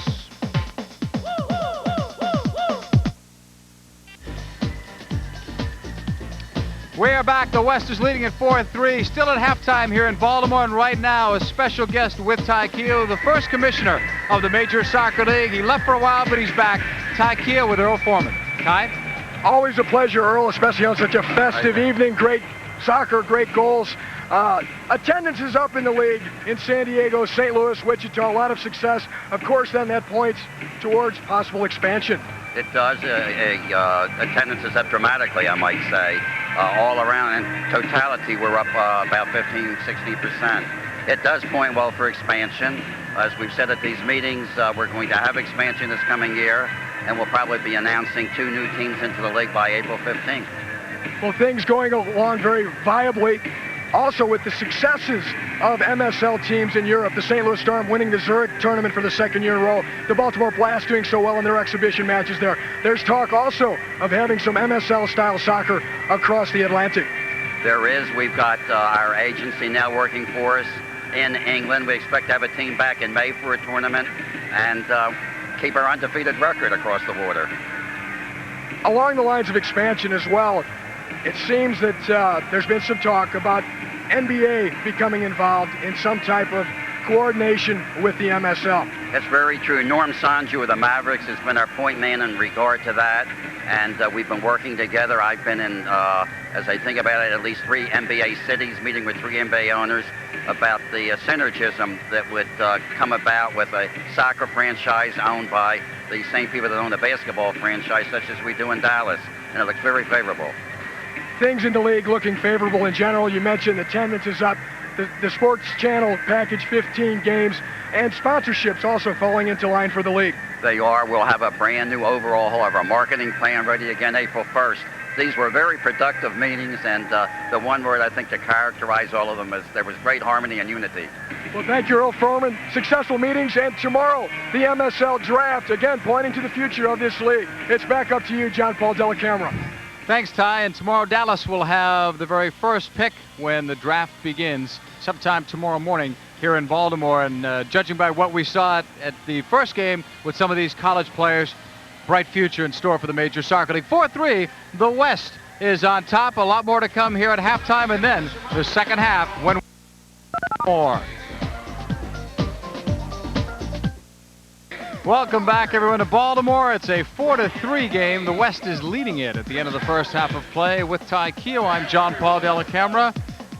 We are back. The West is leading at 4-3. Still at halftime here in Baltimore, and right now a special guest with Ty Keogh, the first commissioner of the Major Soccer League. He left for a while, but he's back. Ty Keogh with Earl Foreman. Ty? Always a pleasure, Earl, especially on such a festive evening. Great soccer, great goals. Attendance is up in the league in San Diego, St. Louis, Wichita. A lot of success. Of course, then that points towards possible expansion. It does. Attendance is up dramatically, I might say. All around, in totality, we're up about 15-16%. It does point well for expansion. As we've said at these meetings, we're going to have expansion this coming year, and we'll probably be announcing 2 new teams into the league by April 15th. Well, things going along very viably. Also, with the successes of MSL teams in Europe, the St. Louis Storm winning the Zurich tournament for the 2nd year in a row, the Baltimore Blast doing so well in their exhibition matches there. There's talk also of having some MSL-style soccer across the Atlantic. There is. We've got our agency now working for us in England. We expect to have a team back in May for a tournament and keep our undefeated record across the border. Along the lines of expansion as well, it seems that there's been some talk about NBA becoming involved in some type of coordination with the MSL. That's very true. Norm Sanju of the Mavericks has been our point man in regard to that, and we've been working together. I've been in, as I think about it, at least 3 NBA cities, meeting with 3 NBA owners about the synergism that would come about with a soccer franchise owned by the same people that own a basketball franchise, such as we do in Dallas, and it looks very favorable. Things in the league looking favorable in general. You mentioned attendance is up. The Sports Channel package 15 games, and sponsorships also falling into line for the league. They are. We'll have a brand new overhaul of our marketing plan ready again April 1st. These were very productive meetings, and the one word I think to characterize all of them is there was great harmony and unity. Well, thank you, Earl Foreman. Successful meetings, and tomorrow, the MSL draft, again pointing to the future of this league. It's back up to you, John Paul Della Camera. Thanks, Ty. And tomorrow, Dallas will have the very first pick when the draft begins sometime tomorrow morning here in Baltimore. And judging by what we saw at the first game with some of these college players, bright future in store for the Major Soccer League. 4-3, the West is on top. A lot more to come here at halftime, and then the second half when more. Welcome back, everyone, to Baltimore. It's a 4-3 game. The West is leading it at the end of the first half of play. With Ty Keogh, I'm John Paul Della Camera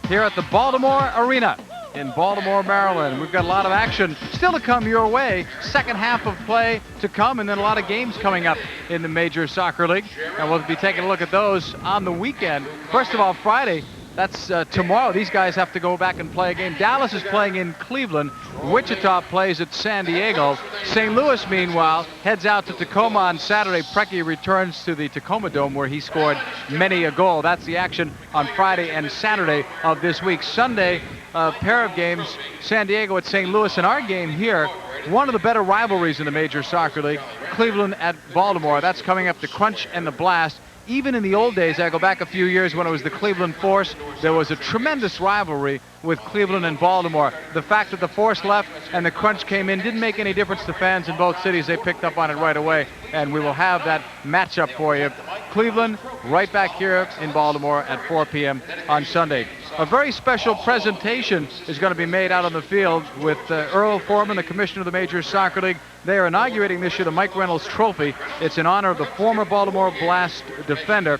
here at the Baltimore Arena in Baltimore, Maryland. We've got a lot of action still to come your way. Second half of play to come, and then a lot of games coming up in the Major Soccer League. And we'll be taking a look at those on the weekend. First of all, Friday. That's tomorrow. These guys have to go back and play a game. Dallas is playing in Cleveland. Wichita plays at San Diego. St. Louis, meanwhile, heads out to Tacoma on Saturday. Preki returns to the Tacoma Dome where he scored many a goal. That's the action on Friday and Saturday of this week. Sunday, a pair of games, San Diego at St. Louis. And our game here, one of the better rivalries in the Major Soccer League, Cleveland at Baltimore. That's coming up, the Crunch and the Blast. Even in the old days, I go back a few years when it was the Cleveland Force, there was a tremendous rivalry with Cleveland and Baltimore. The fact that the Force left and the Crunch came in didn't make any difference to fans in both cities. They picked up on it right away, and we will have that matchup for you. Cleveland right back here in Baltimore at 4 p.m. on Sunday. A very special presentation is going to be made out on the field with Earl Foreman, the commissioner of the Major Soccer League. They are inaugurating this year the Mike Reynolds Trophy. It's in honor of the former Baltimore Blast defender,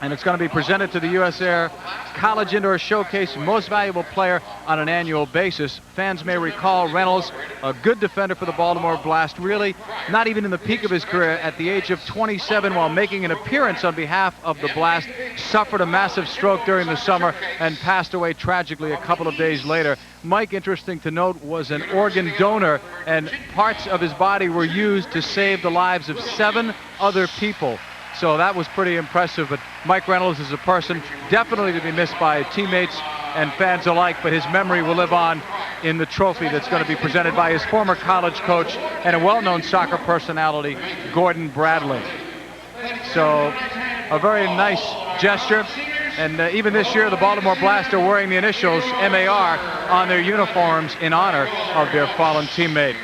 and it's going to be presented to the U.S. Air College Indoor Showcase Most Valuable Player on an annual basis. Fans may recall Reynolds, a good defender for the Baltimore Blast, really not even in the peak of his career. At the age of 27, while making an appearance on behalf of the Blast, suffered a massive stroke during the summer and passed away tragically a couple of days later. Mike, interesting to note, was an organ donor, and parts of his body were used to save the lives of 7 other people. So that was pretty impressive. But Mike Reynolds is a person definitely to be missed by teammates and fans alike, but his memory will live on in the trophy that's going to be presented by his former college coach and a well-known soccer personality, Gordon Bradley. So a very nice gesture. And even this year, the Baltimore Blast are wearing the initials MAR on their uniforms in honor of their fallen teammate.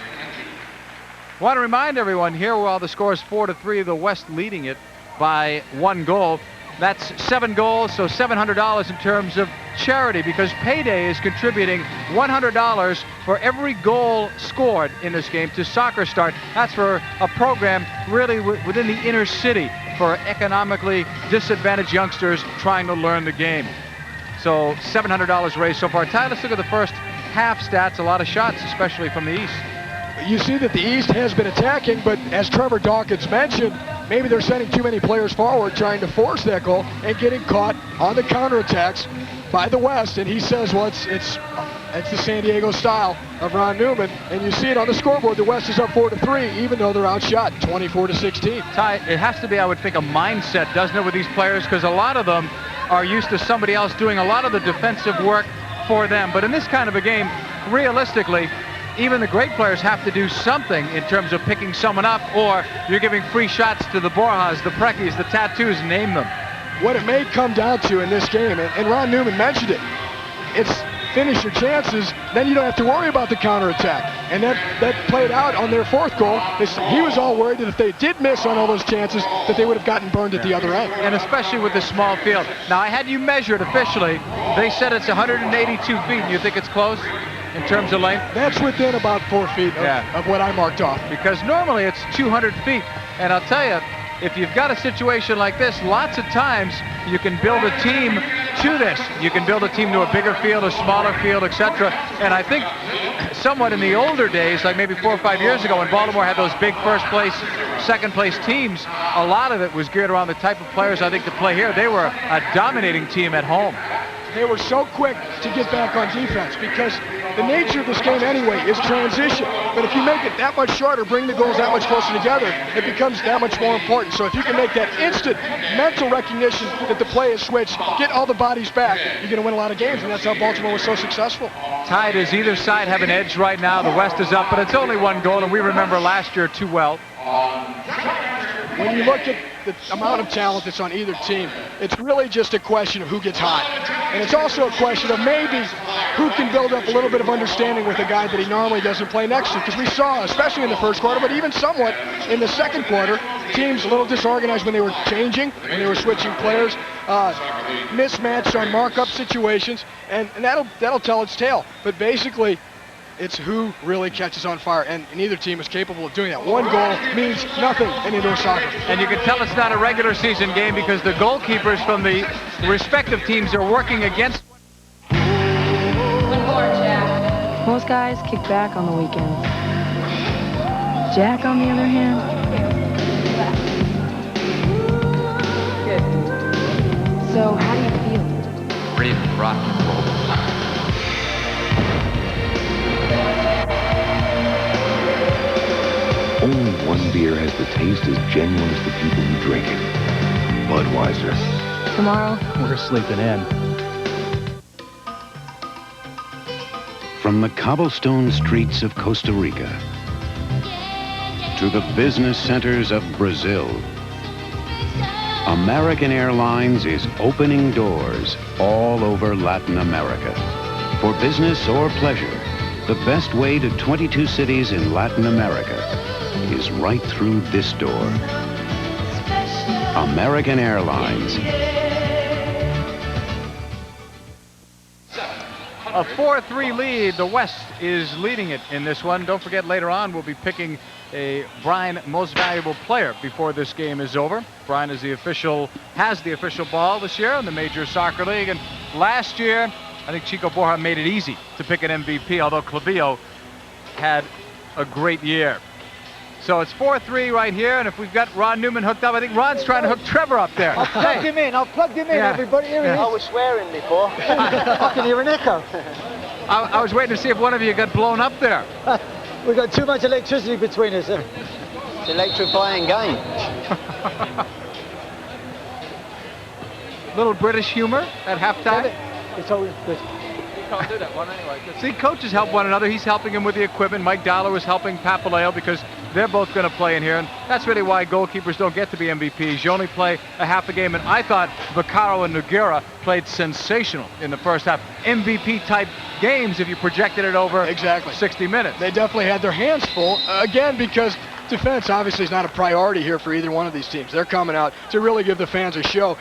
I want to remind everyone here, while the score is 4-3, the West leading it by 1 goal. That's 7 goals, so $700 in terms of charity, because Payday is contributing $100 for every goal scored in this game to Soccer Start. That's for a program really within the inner city for economically disadvantaged youngsters trying to learn the game. So $700 raised so far. Ty, let's look at the first half stats. A lot of shots, especially from the East. You see that the East has been attacking, but as Trevor Dawkins mentioned, maybe they're sending too many players forward trying to force that goal and getting caught on the counterattacks by the West. And he says, well, it's the San Diego style of Ron Newman. And you see it on the scoreboard. The West is up 4-3, even though they're outshot 24-16. Ty, it has to be, I would think, a mindset, doesn't it, with these players? Because a lot of them are used to somebody else doing a lot of the defensive work for them. But in this kind of a game, realistically, even the great players have to do something in terms of picking someone up, or you're giving free shots to the Borjas, the Prekis, the Tattoos, name them. What it may come down to in this game, and Ron Newman mentioned it, it's finish your chances, then you don't have to worry about the counterattack. And that played out on their 4th goal. He was all worried that if they did miss on all those chances, that they would have gotten burned at the other end. And especially with this small field. Now, I had you measured officially. They said it's 182 feet, and you think it's close in terms of length? That's within about 4 feet of what I marked off. Because normally it's 200 feet. And I'll tell you, if you've got a situation like this, lots of times you can build a team to this. You can build a team to a bigger field, a smaller field, etc. And I think somewhat in the older days, like maybe 4 or 5 years ago, when Baltimore had those big first place, second place teams, a lot of it was geared around the type of players I think to play here. They were a dominating team at home. They were so quick to get back on defense because the nature of this game anyway is transition. But if you make it that much shorter, bring the goals that much closer together, it becomes that much more important. So if you can make that instant mental recognition that the play is switched, get all the bodies back, you're going to win a lot of games, and that's how Baltimore was so successful. Tied as either side have an edge right now. The West is up, but it's only 1 goal, and we remember last year too well. When you look at the amount of talent that's on either team, it's really just a question of who gets hot. And it's also a question of maybe who can build up a little bit of understanding with a guy that he normally doesn't play next to. Because we saw, especially in the first quarter, but even somewhat in the second quarter, teams a little disorganized when they were changing, when they were switching players, mismatched on markup situations, and that'll tell its tale. But basically, it's who really catches on fire, and neither team is capable of doing that. 1 goal means nothing in indoor soccer. And you can tell it's not a regular season game because the goalkeepers from the respective teams are working against. Most guys kick back on the weekends. Jack, on the other hand, so how do you feel? Ready to rock and roll. Only one beer has the taste as genuine as the people who drink it. Budweiser. Tomorrow, We're sleeping in. From the cobblestone streets of Costa Rica to the business centers of Brazil, American Airlines is opening doors all over Latin America. For business or pleasure, the best way to 22 cities in Latin America is right through this door. American Airlines. A 4-3 lead. The West is leading it in this one. Don't forget, later on we'll be picking a Brian Most Valuable Player before this game is over. Brian is has the official ball this year in the Major Soccer League, and last year I think Chico Borja made it easy to pick an MVP, although Clavillo had a great year. So it's 4-3 right here, and if we've got Ron Newman hooked up, I think Ron's trying to hook Trevor up there. I've plugged him in. I've plugged him in, everybody. Here he is. I was swearing before. I can hear an echo. I was waiting to see if one of you got blown up there. We've got too much electricity between us. It's an electrifying game. Little British humor at halftime. It's always good. Can't do that one anyway. See, coaches help one another. He's helping him with the equipment. Mike Dowler was helping Papaleo because they're both going to play in here, and that's really why goalkeepers don't get to be MVPs. You only play a half a game, and I thought Vaccaro and Nogueira played sensational in the first half. MVP-type games if you projected it over 60 minutes. They definitely had their hands full, again, because defense obviously is not a priority here for either one of these teams. They're coming out to really give the fans a show,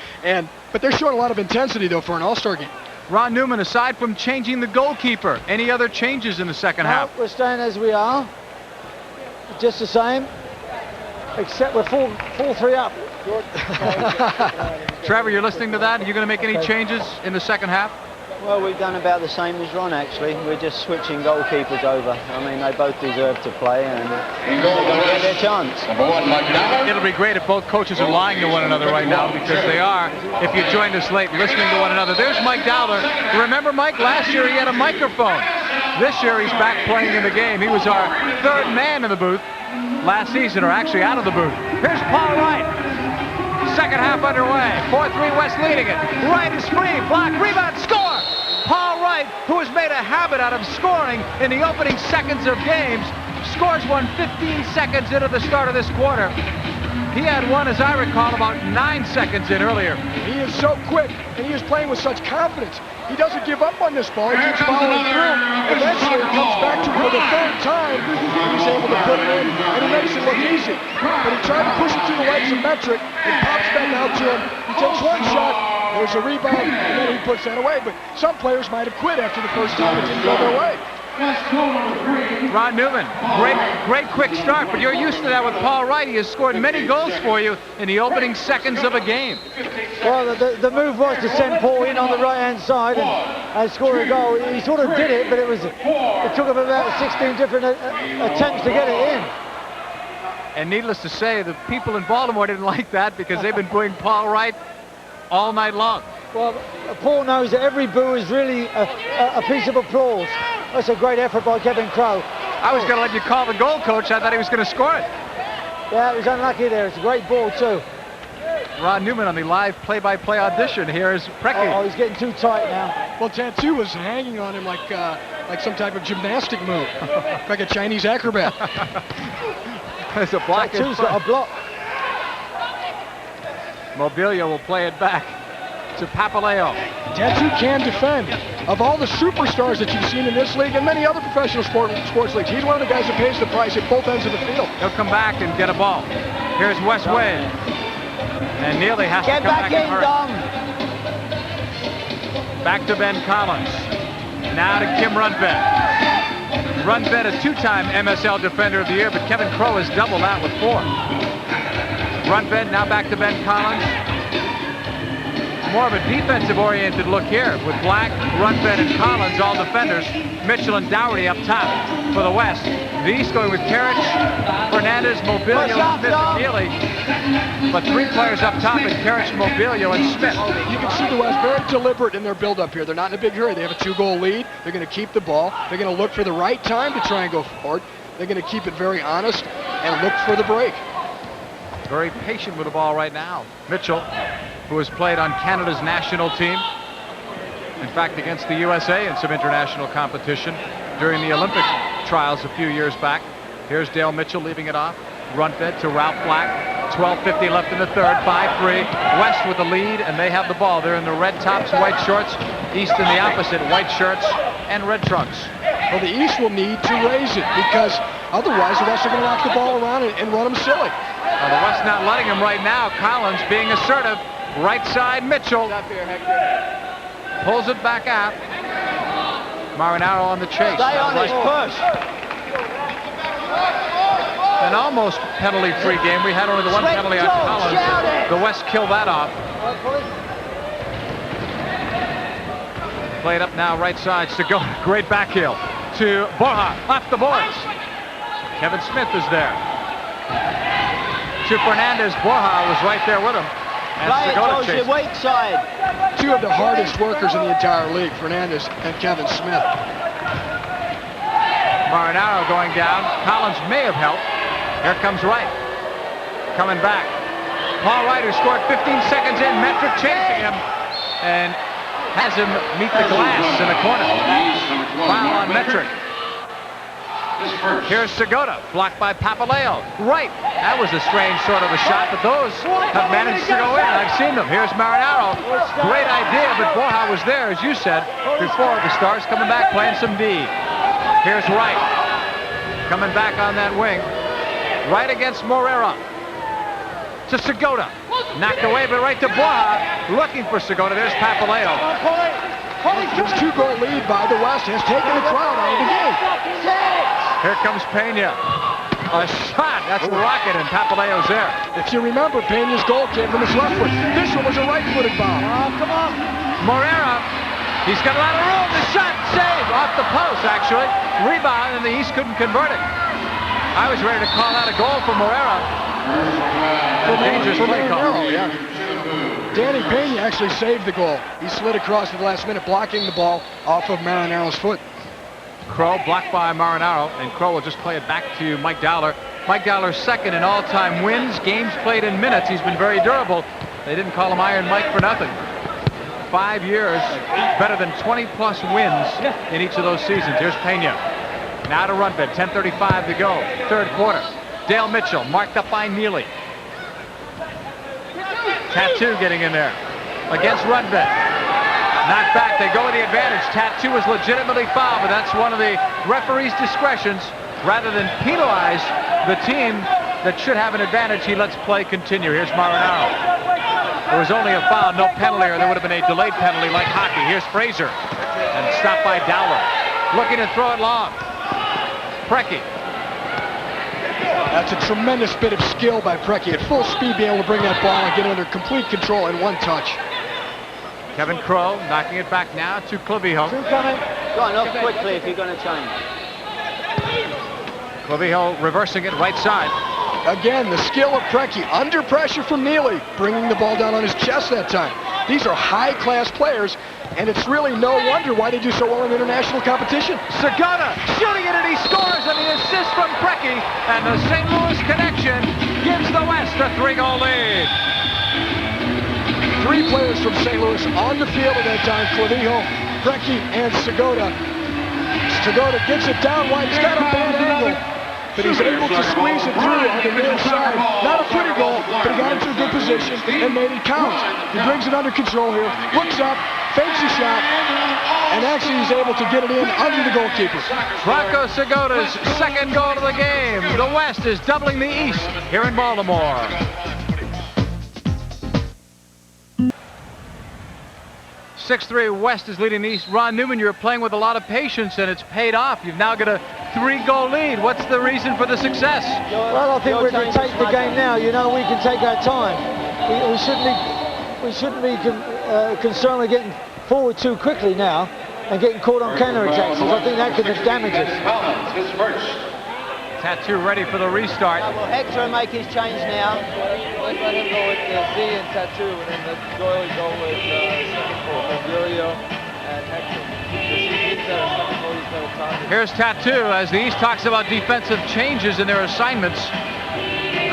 but they're showing a lot of intensity, though, for an all-star game. Ron Newman, aside from changing the goalkeeper, any other changes in the second half? We're staying as we are. Just the same, except we're 4-3 up. Trevor, you're listening to that? Are you going to make any changes in the second half? Well, we've done about the same as Ron, actually. We're just switching goalkeepers over. I mean, they both deserve to play, and they're going to get their chance. It'll be great if both coaches are lying to one another right now, because they are. If you joined us late, listening to one another. There's Mike Dowler. Remember, Mike, last year he had a microphone. This year he's back playing in the game. He was our third man in the booth last season, or actually out of the booth. Here's Paul Wright. Second half underway. 4-3 West leading it. Wright is free. Block. Rebound. Score! Paul Wright, who has made a habit out of scoring in the opening seconds of games, scores one 15 seconds into the start of this quarter. He had one, as I recall, about 9 seconds in earlier. He is so quick, and he is playing with such confidence. He doesn't give up on this ball. He keeps following through. Eventually, it comes back to him for the third time. He's able to put it in, and he makes it look easy. But he tried to push it through the legs of Metric. It pops back out to him. He takes one shot. There's a rebound, and then he puts that away. But some players might have quit after the first time. It didn't go their way. Ron Newman, great quick start, but you're used to that with Paul Wright. He has scored many goals for you in the opening seconds of a game. Well, the move was to send Paul in on the right-hand side and score a goal. He sort of did it, but it took him about 16 different attempts to get it in. And needless to say, the people in Baltimore didn't like that because they've been booing Paul Wright all night long. Well, Paul knows that every boo is really a piece of applause. That's a great effort by Kevin Crowe. I was going to let you call the goal, Coach. I thought he was going to score it. Yeah, it was unlucky there. It's a great ball, too. Ron Newman on the live play-by-play audition. Here is Preki. Oh, he's getting too tight now. Well, Tantu was hanging on him like some type of gymnastic move, like a Chinese acrobat. There's a block. Tantu's got a block. Mobilio will play it back to Papaleo. Tantu can defend. Of all the superstars that you've seen in this league and many other professional sports leagues, he's one of the guys that pays the price at both ends of the field. He'll come back and get a ball. Here's West Wade. And Neely has to come back and hurry. Back to Ben Collins. Now to Kim Rundved. Rundved, a two-time MSL Defender of the Year, but Kevin Crowe has doubled that with 4. Rundved now back to Ben Collins. More of a defensive-oriented look here with Black, Rundved, and Collins, all defenders. Mitchell and Dougherty up top for the West. The East going with Karich, Fernandez, Mobilio, Smith, and Neely. But 3 players up top in Karich, Mobilio, and Smith. You can see the West very deliberate in their build-up here. They're not in a big hurry. They have a 2-goal lead. They're going to keep the ball. They're going to look for the right time to try and go forward. They're going to keep it very honest and look for the break. Very patient with the ball right now. Mitchell, who has played on Canada's national team. In fact, against the USA in some international competition during the Olympic trials a few years back. Here's Dale Mitchell leaving it off. Rundved to Ralph Black. 12:50 left in the third. 5-3. West with the lead, and they have the ball. They're in the red tops, white shorts. East in the opposite, white shirts and red trunks. Well, the East will need to raise it because otherwise the West are going to knock the ball around and run them silly. The West not letting him right now. Collins being assertive. Right side, Mitchell. Pulls it back out. Marinaro on the chase. Stay on his push. An almost penalty-free game. We had only the one penalty on Collins. The West killed that off. Played up now, right side. Segona. Great back heel to Borja. Off the boards. Kevin Smith is there. To Fernandez. Borja was right there with him. And Segona chased. Weak side. 2 of the hardest workers in the entire league, Fernandez and Kevin Smith. Marinaro going down. Collins may have helped. Here comes Wright. Coming back. Paul Wright, who scored 15 seconds in. Metric chasing him. and has him meet the glass in the corner. Foul on Metric. Here's Segota, blocked by Papaleo. Right. That was a strange sort of a shot, but those have managed to go in. I've seen them. Here's Marinaro. Great idea, but Borja was there, as you said, before the Stars coming back, playing some D. Here's Wright. Coming back on that wing. Right against Morera. To Segota. Knocked away, but right to Borja. Looking for Segota. There's Papaleo. This 2-goal lead by the West has taken the crowd out of the game. Here comes Pena. A shot. That's a rocket, and Papaleo's there. If you remember, Pena's goal came from his left foot. This one was a right-footed foul. Come on. Morera. He's got a lot of room. The shot saved off the post, actually. Rebound, and the East couldn't convert it. I was ready to call out a goal for Morera. A dangerous play call. Yeah. Danny Pena actually saved the goal. He slid across at the last minute, blocking the ball off of Marinaro's foot. Crow blocked by Marinaro, and Crow will just play it back to Mike Dowler. Mike Dowler's second in all-time wins, games played in minutes. He's been very durable. They didn't call him Iron Mike for nothing. 5 years, better than 20-plus wins in each of those seasons. Here's Pena. Now to Rundbed, 10:35 to go, third quarter. Dale Mitchell, marked up by Neely. Tattoo getting in there against Rundbed. Not back. They go with the advantage. Tattoo is legitimately fouled, but that's one of the referee's discretions. Rather than penalize the team that should have an advantage, he lets play continue. Here's Marinaro. There was only a foul, no penalty, or there would have been a delayed penalty like hockey. Here's Fraser, and stopped by Dowler. Looking to throw it long. Preki. That's a tremendous bit of skill by Preki. At full speed, being able to bring that ball and get it under complete control in one touch. Kevin Crow knocking it back now to Clavijo. Go on, off quickly if you're going to change. Clavijo reversing it right side. Again, the skill of Preki under pressure from Neely, bringing the ball down on his chest that time. These are high-class players, and it's really no wonder why they do so well in international competition. Segota shooting it, and he scores, and the assist from Preki, and the St. Louis connection gives the West a 3-goal lead. 3 players from St. Louis on the field at that time, Clavijo, Preki, and Segota. Segota gets it down wide. He's got a bad angle, but he's able to squeeze it through on the near side. Not a pretty goal, but he got into a good position and made it count. He brings it under control here, looks up, fakes a shot, and actually he's able to get it in under the goalkeeper. Bronco Segota's second goal of the game. The West is doubling the East here in Baltimore. 6-3 West is leading the East. Ron Newman, you're playing with a lot of patience, and it's paid off. You've now got a 3-goal lead. What's the reason for the success? Well, I think we're going to take the game now. You know, we can take our time. We shouldn't be concerned with getting forward too quickly now and getting caught on counter-attacks. I think that could damage us. His first. Tattoo ready for the restart. Hector will make his change now. Let him go with Z and Tattoo, and then let Doyle go with second goal, Virilio and Hector. He's better, second goal, he's better target. Here's Tattoo as the East talks about defensive changes in their assignments.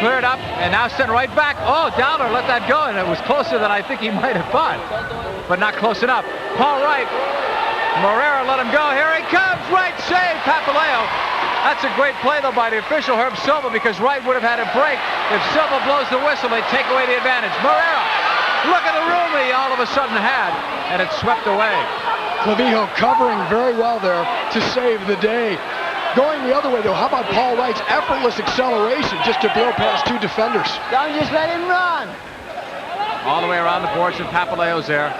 Cleared up and now sent right back. Oh, Dowler let that go, and it was closer than I think he might have thought, but not close enough. Paul Wright. Morera let him go. Here he comes. Right save, Papaleo. That's a great play, though, by the official, Herb Silva, because Wright would have had a break. If Silva blows the whistle, they take away the advantage. Morera, look at the room he all of a sudden had, and it's swept away. Clavijo covering very well there to save the day. Going the other way, though, how about Paul Wright's effortless acceleration just to blow past 2 defenders? Don't just let him run. All the way around the boards, and Papaleo's there.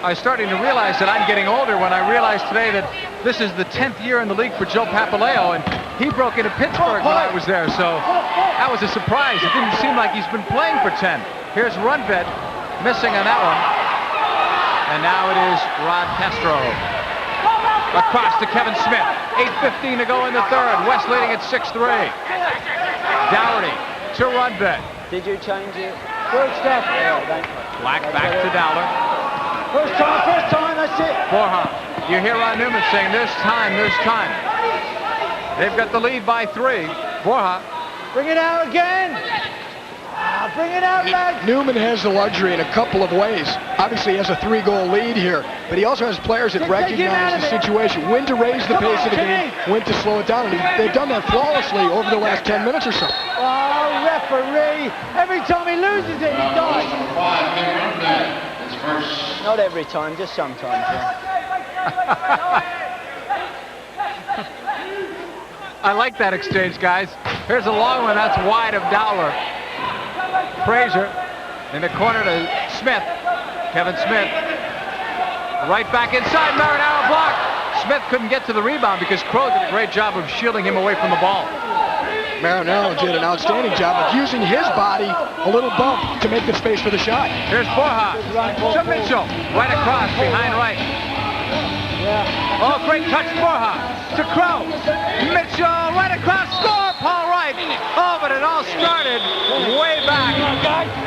I was starting to realize that I'm getting older when I realized today that this is the 10th year in the league for Joe Papaleo, and he broke into Pittsburgh when I was there, so that was a surprise. It didn't seem like he's been playing for 10. Here's Rundbed, missing on that one. And now it is Rod Castro. Across to Kevin Smith. 8:15 to go in the third. West leading at 6-3. Dougherty to Rundbed. Did you change it? Good stuff. Black back to Dowler. First time, that's it. Borja. You hear Ron Newman saying, there's time. They've got the lead by 3. Borja. Bring it out again. Bring it out, lads. Newman has the luxury in a couple of ways. Obviously, he has a 3-goal lead here, but he also has players that recognize the situation, when to raise the pace of the game, when to slow it down. And they've done that flawlessly over the last 10 minutes or so. Oh, referee. Every time he loses it, he dies. Not every time, just sometimes. I like that exchange, guys. Here's a long one. That's wide of Dowler. Frazier in the corner to Smith. Kevin Smith. Right back inside. Marinaro blocked. Smith couldn't get to the rebound because Crow did a great job of shielding him away from the ball. Marinaro did an outstanding job of using his body, a little bump, to make the space for the shot. Here's Borja to Mitchell. Right across, behind right. Oh, great touch, Borja to Crow. Mitchell, right across, score, Paul Wright. Oh, but it all started way back.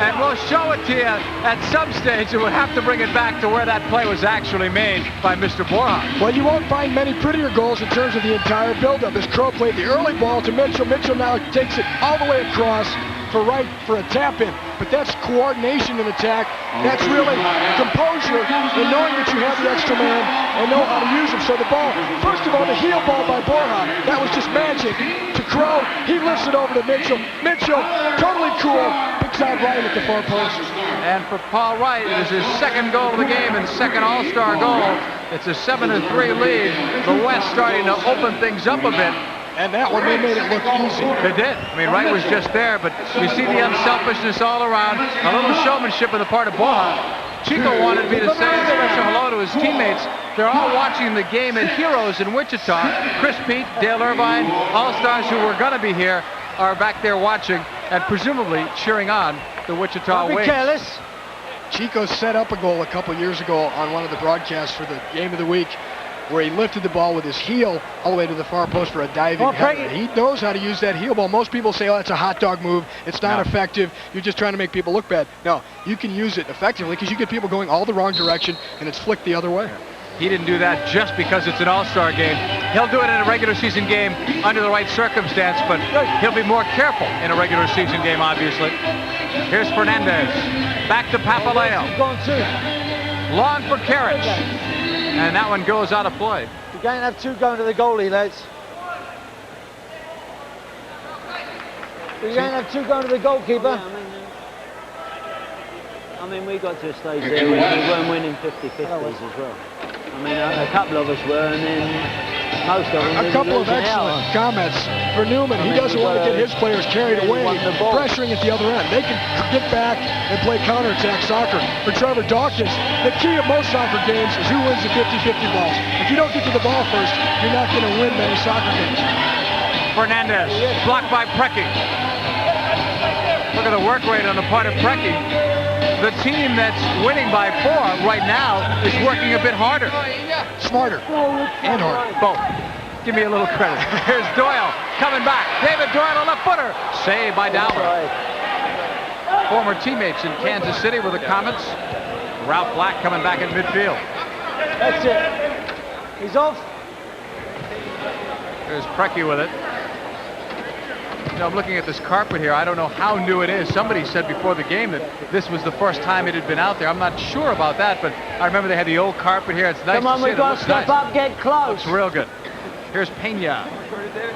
And we'll show it to you at some stage. We'll have to bring it back to where that play was actually made by Mr. Borja. Well, you won't find many prettier goals in terms of the entire buildup. As Crow played the early ball to Mitchell. Mitchell now takes it all the way across for Wright for a tap-in. But that's coordination in attack. That's really composure and knowing that you have the extra man and know how to use him. So the ball, first of all, the heel ball by Borja, that was just magic. To Crow, he lifts it over to Mitchell. Mitchell, totally cool, picks out Wright at the far post. And for Paul Wright, it is his second goal of the game and second All-Star goal. It's a 7-3 lead. The West starting to open things up a bit. And that one, they made it look easy. They did. I mean, Wright was just there, but you see the unselfishness all around. A little showmanship on the part of Borja. Chico wanted me to say a special hello to his teammates. They're all watching the game at Heroes in Wichita. Chris Pete, Dale Irvine, All-Stars who were going to be here are back there watching and presumably cheering on the Wichita Wings. Be careless. Chico set up a goal a couple years ago on one of the broadcasts for the Game of the Week, where he lifted the ball with his heel all the way to the far post for a diving header. He knows how to use that heel ball. Most people say, oh, that's a hot dog move. It's not effective. You're just trying to make people look bad. No, you can use it effectively because you get people going all the wrong direction and it's flicked the other way. He didn't do that just because it's an All-Star game. He'll do it in a regular season game under the right circumstance, but he'll be more careful in a regular season game, obviously. Here's Fernandez. Back to Papaleo. Long for Karich. And that one goes out of play. You can't have two going to the goalie, lads. You can't have two going to the goalkeeper. I mean, we got to a stage there where we weren't winning 50-50s as well. I mean, a couple of us were, and then most of them a couple of excellent comments for Newman. He doesn't want to get his players carried away, pressuring at the other end. They can get back and play counterattack soccer. For Trevor Dawkins, the key of most soccer games is who wins the 50-50 balls. If you don't get to the ball first, you're not going to win many soccer games. Fernandez, blocked by Preki. Look at the work rate on the part of Preki. The team that's winning by 4 right now is working a bit harder. Smarter and harder. Both. Give me a little credit. Here's Doyle coming back. David Doyle on the footer. Saved by Dowler. Former teammates in Kansas City were the comments. Ralph Black coming back in midfield. That's it. He's off. There's Preki with it. You know, I'm looking at this carpet here. I don't know how new it is. Somebody said before the game that this was the first time it had been out there. I'm not sure about that, but I remember they had the old carpet here. It's nice Come on, to see. We've got to step up, get close. Looks real good. Here's Pena.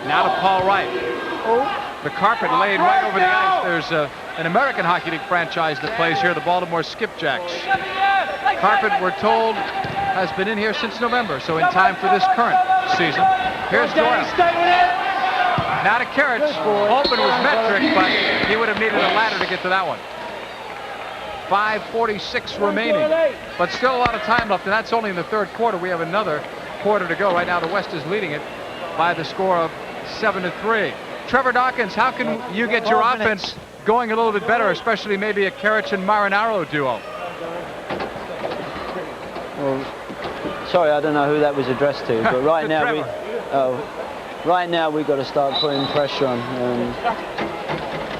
Now to Paul Wright. The carpet laid right over the ice. There's an American Hockey League franchise that plays here, the Baltimore Skipjacks. Carpet, we're told, has been in here since November, so in time for this current season. Here's Doyle. Now to Karich. Open was metric, but he would have needed a ladder to get to that one. 5:46 remaining, but still a lot of time left, and that's only in the third quarter. We have another quarter to go. Right now, the West is leading it by the score of 7-3. Trevor Dawkins, how can you get your offense going a little bit better, especially maybe a Karich and Marinaro duo? Well, sorry, I don't know who that was addressed to, but right now right now we've got to start putting pressure on,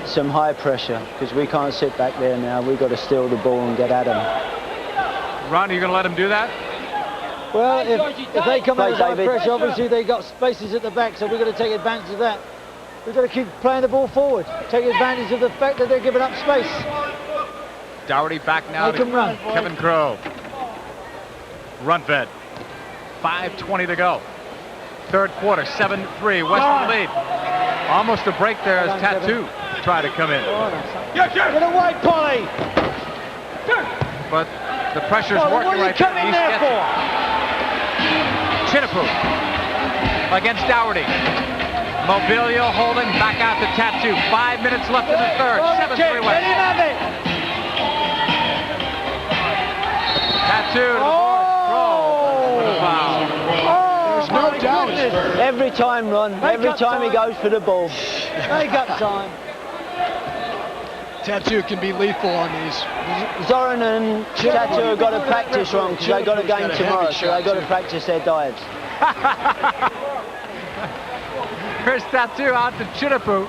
some high pressure, because we can't sit back there now. We've got to steal the ball and get at them. Ron, are you going to let him do that? Well, if they come out with high pressure, obviously they got spaces at the back, so we've got to take advantage of that. We've got to keep playing the ball forward. Take advantage of the fact that they're giving up space. Dougherty back now Make to him run. Kevin Crow. Run-fed. 5:20 to go. Third quarter, 7-3, West with the lead. Almost a break there as Tattoo tried to come in. Get away, Polly! But the pressure's Polly, working right there. What are you coming there for? Chinapoo against Dougherty. Mobilio holding, back out to Tattoo. 5 minutes left in the third. 7-3 West. Let him have it! Tattoo to the boards. Crow with a foul. There's no doubt. Every time, Ron. Every time he goes for the ball. Make up time. Tattoo can be lethal on these. Zoran and Tattoo have got to practice, Ron, because they've got a game tomorrow, so they've got to practice their dives. Here's Tattoo out to Chinapoo.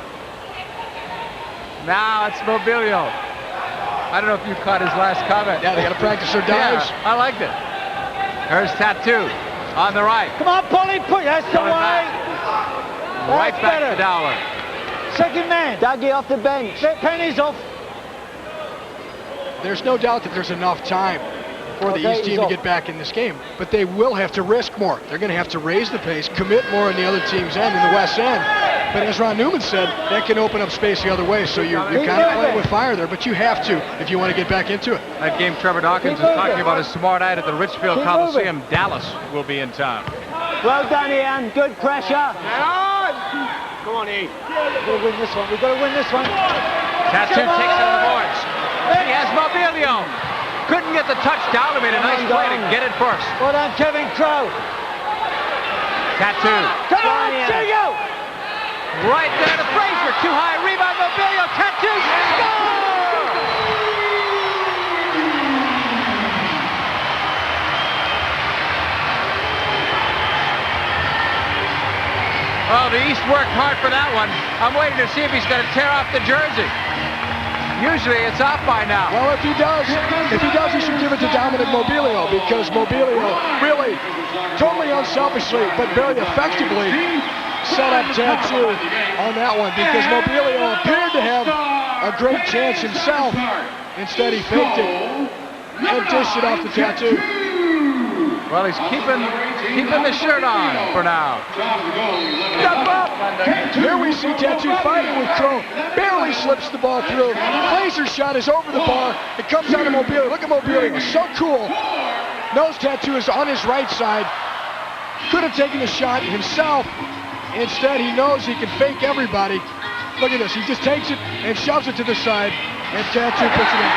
Now it's Mobilio. I don't know if you caught his last comment. Yeah, they got to practice their dives. Yeah, I liked it. Here's Tattoo on the right. Come on, Polly, push. That's the way. Right back to Dowler. Second man. Dougie off the bench. Get Penny's off. There's no doubt that there's enough time for the East team to get back in this game, but they will have to risk more. They're going to have to raise the pace, commit more on the other team's end, in the West end. But as Ron Newman said, that can open up space the other way, so you're kind of playing with fire there, but you have to if you want to get back into it. That game Trevor Dawkins is talking about his smart eye at the Richfield Coliseum. Dallas will be in town. Well done, Ian. Good pressure. Come on, E. We've got to win this one. We've got to win this one. Tattoo takes it on the boards. He has Mobilio. Couldn't get the touchdown. He made a nice play to get it first. Well done, Kevin Crow. Tattoo. Come on, Chigo. Right there to Frazier. Too high. Rebound, Mobilio. Tattoo. Score! Oh, the East worked hard for that one. I'm waiting to see if he's going to tear off the jersey. Usually it's off by now. Well, if he does, he should give it to Dominic Mobilio, because Mobilio really, totally unselfishly, but very effectively set up Tattoo on that one, because Mobilio appeared to have a great chance himself. Instead, he faked it and dished it off to Tattoo. Well, he's keeping the shirt on for now. Step up! Here we see Tattoo fighting with Crow. Barely slips the ball through. Laser shot is over the bar. It comes out of Mobilio. Look at Mobilio. So cool. Knows Tattoo is on his right side. Could have taken the shot himself. Instead, he knows he can fake everybody. Look at this. He just takes it and shoves it to the side. And Tattoo puts it in.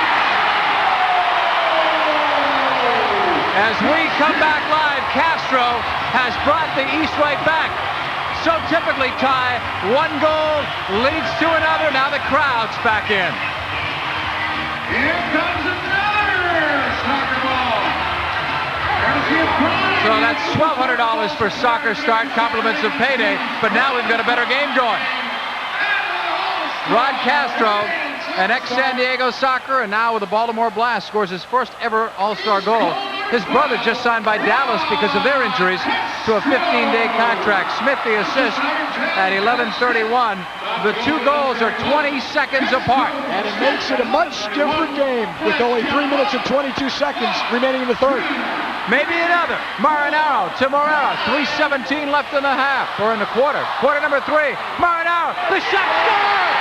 As we come back live, Castro has brought the East right back. So typically, Ty, one goal leads to another. Now the crowd's back in. Here comes another soccer ball. So that's $1,200 for soccer start, compliments of payday. But now we've got a better game going. Rod Castro, an ex-San Diego Soccer, and now with the Baltimore Blast, scores his first ever All-Star goal. His brother just signed by Dallas because of their injuries to a 15-day contract. Smith the assist at 11:31. The two goals are 20 seconds apart. And it makes it a much different game with only 3 minutes and 22 seconds remaining in the third. Maybe another. Marinaro to Morera. 3:17 left in the half, or in the quarter. Quarter number 3. Marinaro, the shot score!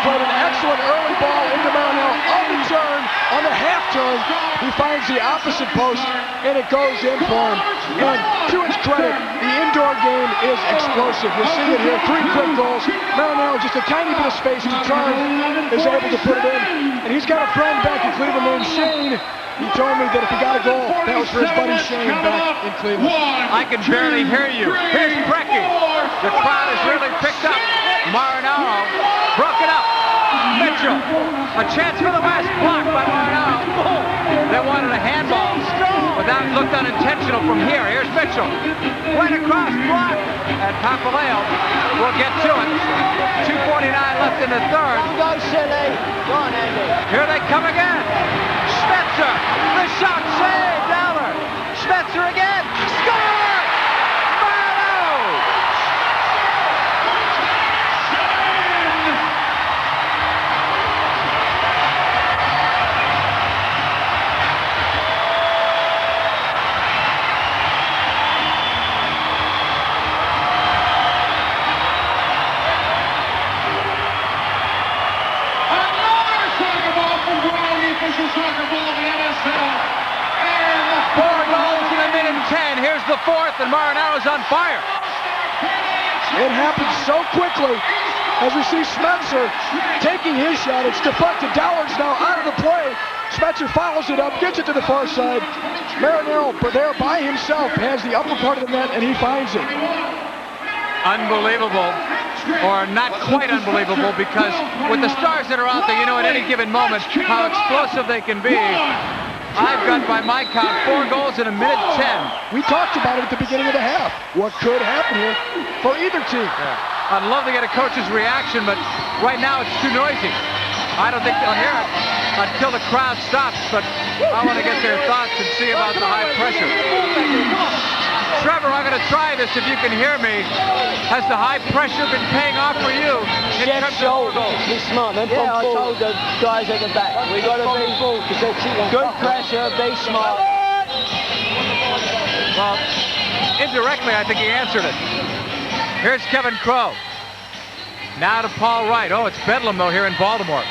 Played an excellent early ball into Marinell on the turn, on the half turn. He finds the opposite post, and it goes in for him. And to his credit, the indoor game is explosive. We're seeing it here, 3 quick goals. Marinell, just a tiny bit of space to turn, is able to put it in. And he's got a friend back in Cleveland named Shane. He told me that if he got a goal, that was for his buddy Shane back in Cleveland. I can barely hear you. Here's Brecky. The crowd has really picked up. Marinaro broke it up. Mitchell Mitchell. A chance for the West. Blocked by Marinaro. They wanted a handball, but that looked unintentional from here. Here's Mitchell. Went across, blocked. And Papaleo will get to it. 2:49 left in the third. Don't go silly. Go on, Andy. Here they come again. Spencer. The shot saved. Dowler. Spencer again. Score! Marinaro! Soccer ball of the MSL. And 4 goals in a minute 10. Here's the fourth, and Marinaro's on fire. It happened so quickly as we see Spencer taking his shot. It's deflected. Dowler's now out of the play. Spencer follows it up, gets it to the far side. Marinaro there by himself has the upper part of the net, and he finds it. Unbelievable, or not quite unbelievable, because with the stars that are out there, you know at any given moment how explosive they can be. I've got, by my count, 4 goals in a minute 10. We talked about it at the beginning of the half. What could happen here for either team? Yeah. I'd love to get a coach's reaction, but right now it's too noisy. I don't think they'll hear it until the crowd stops, but I want to get their thoughts and see about the high pressure. Trevor, I'm going to try this if you can hear me. Has the high pressure been paying off for you in terms of 4 goals? Be smart. Yeah, I told the guys at the back, we got to be good pressure, be smart. Well, indirectly, I think he answered it. Here's Kevin Crowe. Now to Paul Wright. Oh, it's bedlam, though, here in Baltimore.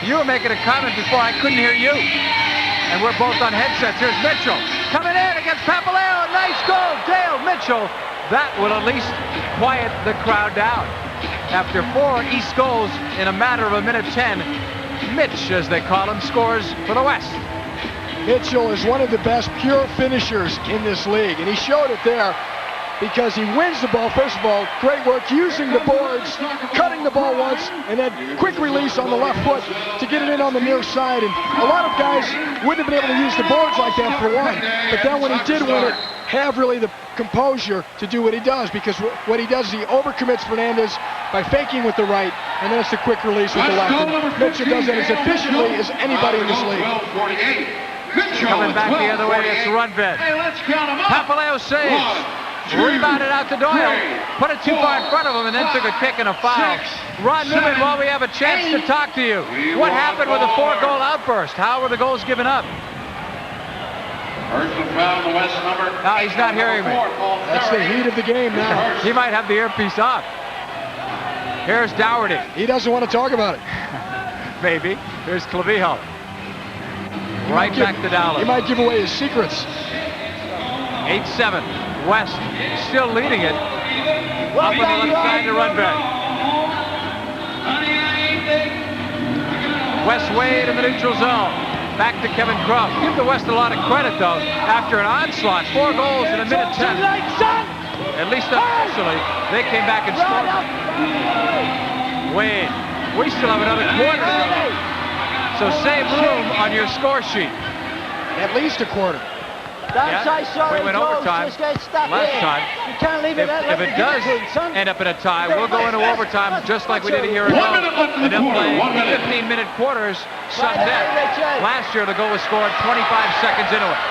You were making a comment before. I couldn't hear you. And we're both on headsets. Here's Mitchell. Coming in against Papaleo. Nice goal, Dale Mitchell. That will at least quiet the crowd down. After 4 East goals in a matter of a minute 10, Mitch, as they call him, scores for the West. Mitchell is one of the best pure finishers in this league, and he showed it there because he wins the ball. First of all, great work using the boards, cutting the ball once, and then quick release on the left foot to get it in on the near side. And a lot of guys wouldn't have been able to use the boards like that for one. But then when he did win it, have really the composure to do what he does, because what he does is he overcommits Fernandez by faking with the right, and then it's the quick release with the left. And Mitchell does that as efficiently as anybody in this league. Coming back the other way, it's Rundved. Papaleo saves. Rebounded out to Doyle. Put it too far in front of him and then took a kick and a foul. Ron Newman, while we have a chance to talk to you, what happened with the 4-goal outburst? How were the goals given up? No, he's not hearing me. That's the heat of the game now. He might have the earpiece off. Here's Dougherty. He doesn't want to talk about it. Maybe. Here's Clavijo. Right back to Dowler. He might give away his secrets. 8-7. West still leading it. Up on the left side to Rundved. West Wade in the neutral zone. Back to Kevin Crowe. Give the West a lot of credit, though. After an onslaught, 4 goals in a minute 10. At least unofficially, they came back and scored. Wade, we still have another quarter to go. So save room on your score sheet. At least a quarter. Don't say sorry, we went overtime just get stuck last here. time. You can't leave it If it does end up in a tie, we'll go into overtime just like we did a year ago. And then play 15-minute quarters sudden death. Last year, the goal was scored 25 seconds into it.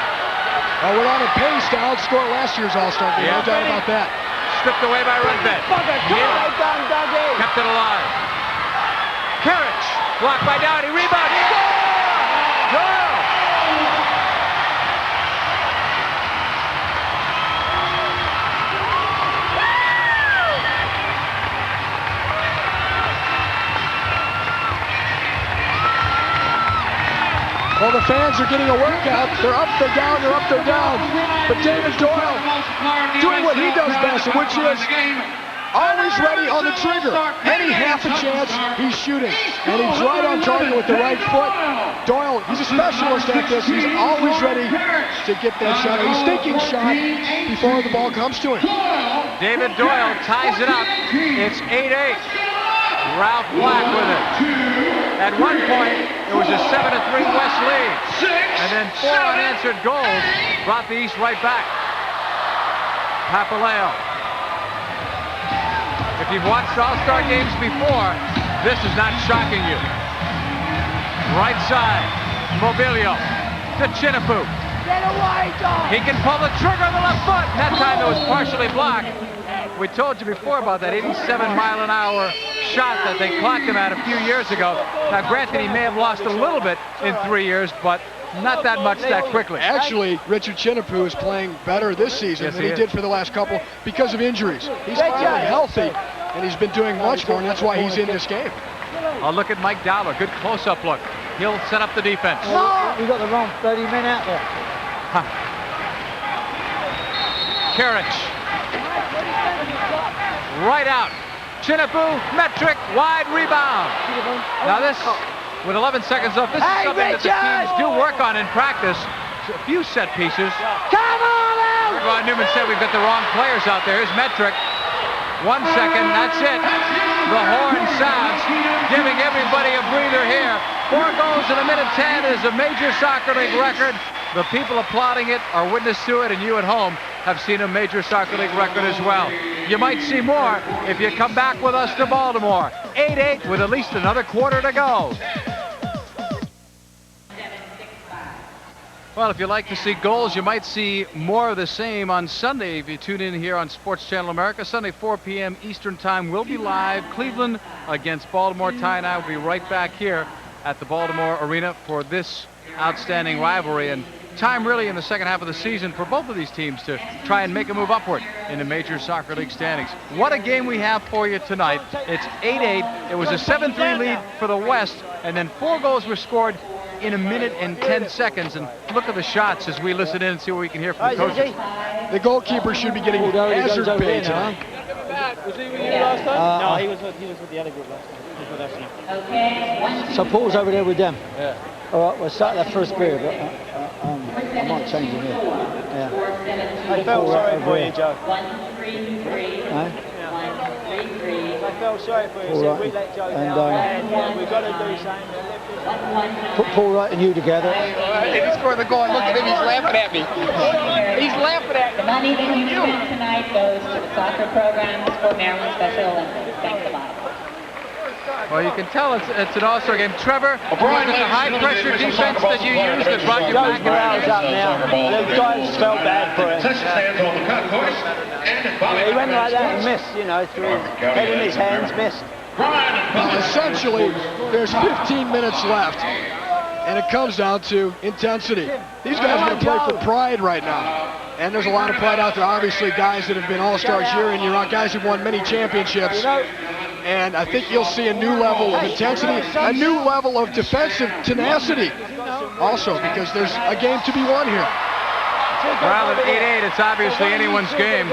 Well, we're on a pace to outscore last year's All-Star game, no doubt about that. Stripped away by Rundved. Kept it alive. Karich, blocked by Downey, rebound, score! Doyle! Well, the fans are getting a workout. They're up, they're down, they're up, they're down. But David Doyle doing what he does best, which is always ready on the trigger. Any half a chance, he's shooting. And he's right on target with the right foot. Doyle, he's a specialist at this. He's always ready to get that shot. He's thinking shot before the ball comes to him. David Doyle ties it up. It's 8-8. Ralph Black with it. At one point, it was a 7-3 West lead. And then 4 unanswered goals brought the East right back. Papaleo. If you've watched All-Star games before, this is not shocking you. Right side, Mobilio to Chinapu. Get away, John! He can pull the trigger on the left foot. That time it was partially blocked. We told you before about that 87-mile-an-hour shot that they clocked him at a few years ago. Now, granted, he may have lost a little bit in 3 years, but not that much that quickly. Actually, Richard Chinapu is playing better this season than he did for the last couple because of injuries. He's finally healthy, and he's been doing much more, and that's why he's in this game. I'll look at Mike Dowler. Good close-up look. He'll set up the defense. You got the wrong 30 men out there. Karich. Right out. Chinapu, metric, wide rebound. Now this, with 11 seconds left, this is something that the teams do work on in practice. A few set pieces. Come on out! Ron Newman said we've got the wrong players out there. Here's metric. 1 second, that's it. The horn sounds, giving everybody a breather here. 4 goals in a minute 10 is a major soccer league record. The people applauding it are witness to it, and you at home have seen a major soccer league record as well. You might see more if you come back with us to Baltimore. 8-8 with at least another quarter to go. Well, if you like to see goals, you might see more of the same on Sunday if you tune in here on Sports Channel America. Sunday, 4 p.m. Eastern Time. We'll be live. Cleveland against Baltimore. Ty and I will be right back here at the Baltimore Arena for this outstanding rivalry. And time really in the second half of the season for both of these teams to try and make a move upward in the major soccer league standings. What a game we have for you tonight. It's 8-8. It was a 7-3 lead for the West, and then 4 goals were scored in a minute and 10 seconds. And look at the shots as we listen in and see what we can hear from the coaches. The goalkeeper should be getting hazard pay tonight. Was he with you last time? No, he was with the other group last time. He was with us now. Okay. So Paul's over there with them. Yeah. All right, we'll start that first period, but I might change him here. Yeah. I felt sorry for you, Joe. 1-3-3. I felt sorry for you. So we let Joe down. We've got to do something. Put Paul Wright and you together. He scored the goal. Look at him. He's laughing at me. He's laughing at me. The money that you win tonight goes to the soccer programs for Maryland Special Olympics. Thanks a lot. Well, you can tell it's an all-star game. Trevor, was it the high-pressure defense that you used that brought you back? Morale's up now. The guys felt bad for him. He went like that and missed, you know, through head in his hands, missed. Well, essentially, there's 15 minutes left, and it comes down to intensity. These guys are going to play for pride right now. And there's a lot of pride out there. Obviously, guys that have been all-stars year in, year out, guys who've won many championships. And I think you'll see a new level of intensity, a new level of defensive tenacity also, because there's a game to be won here. Well, at 8-8, it's obviously anyone's game.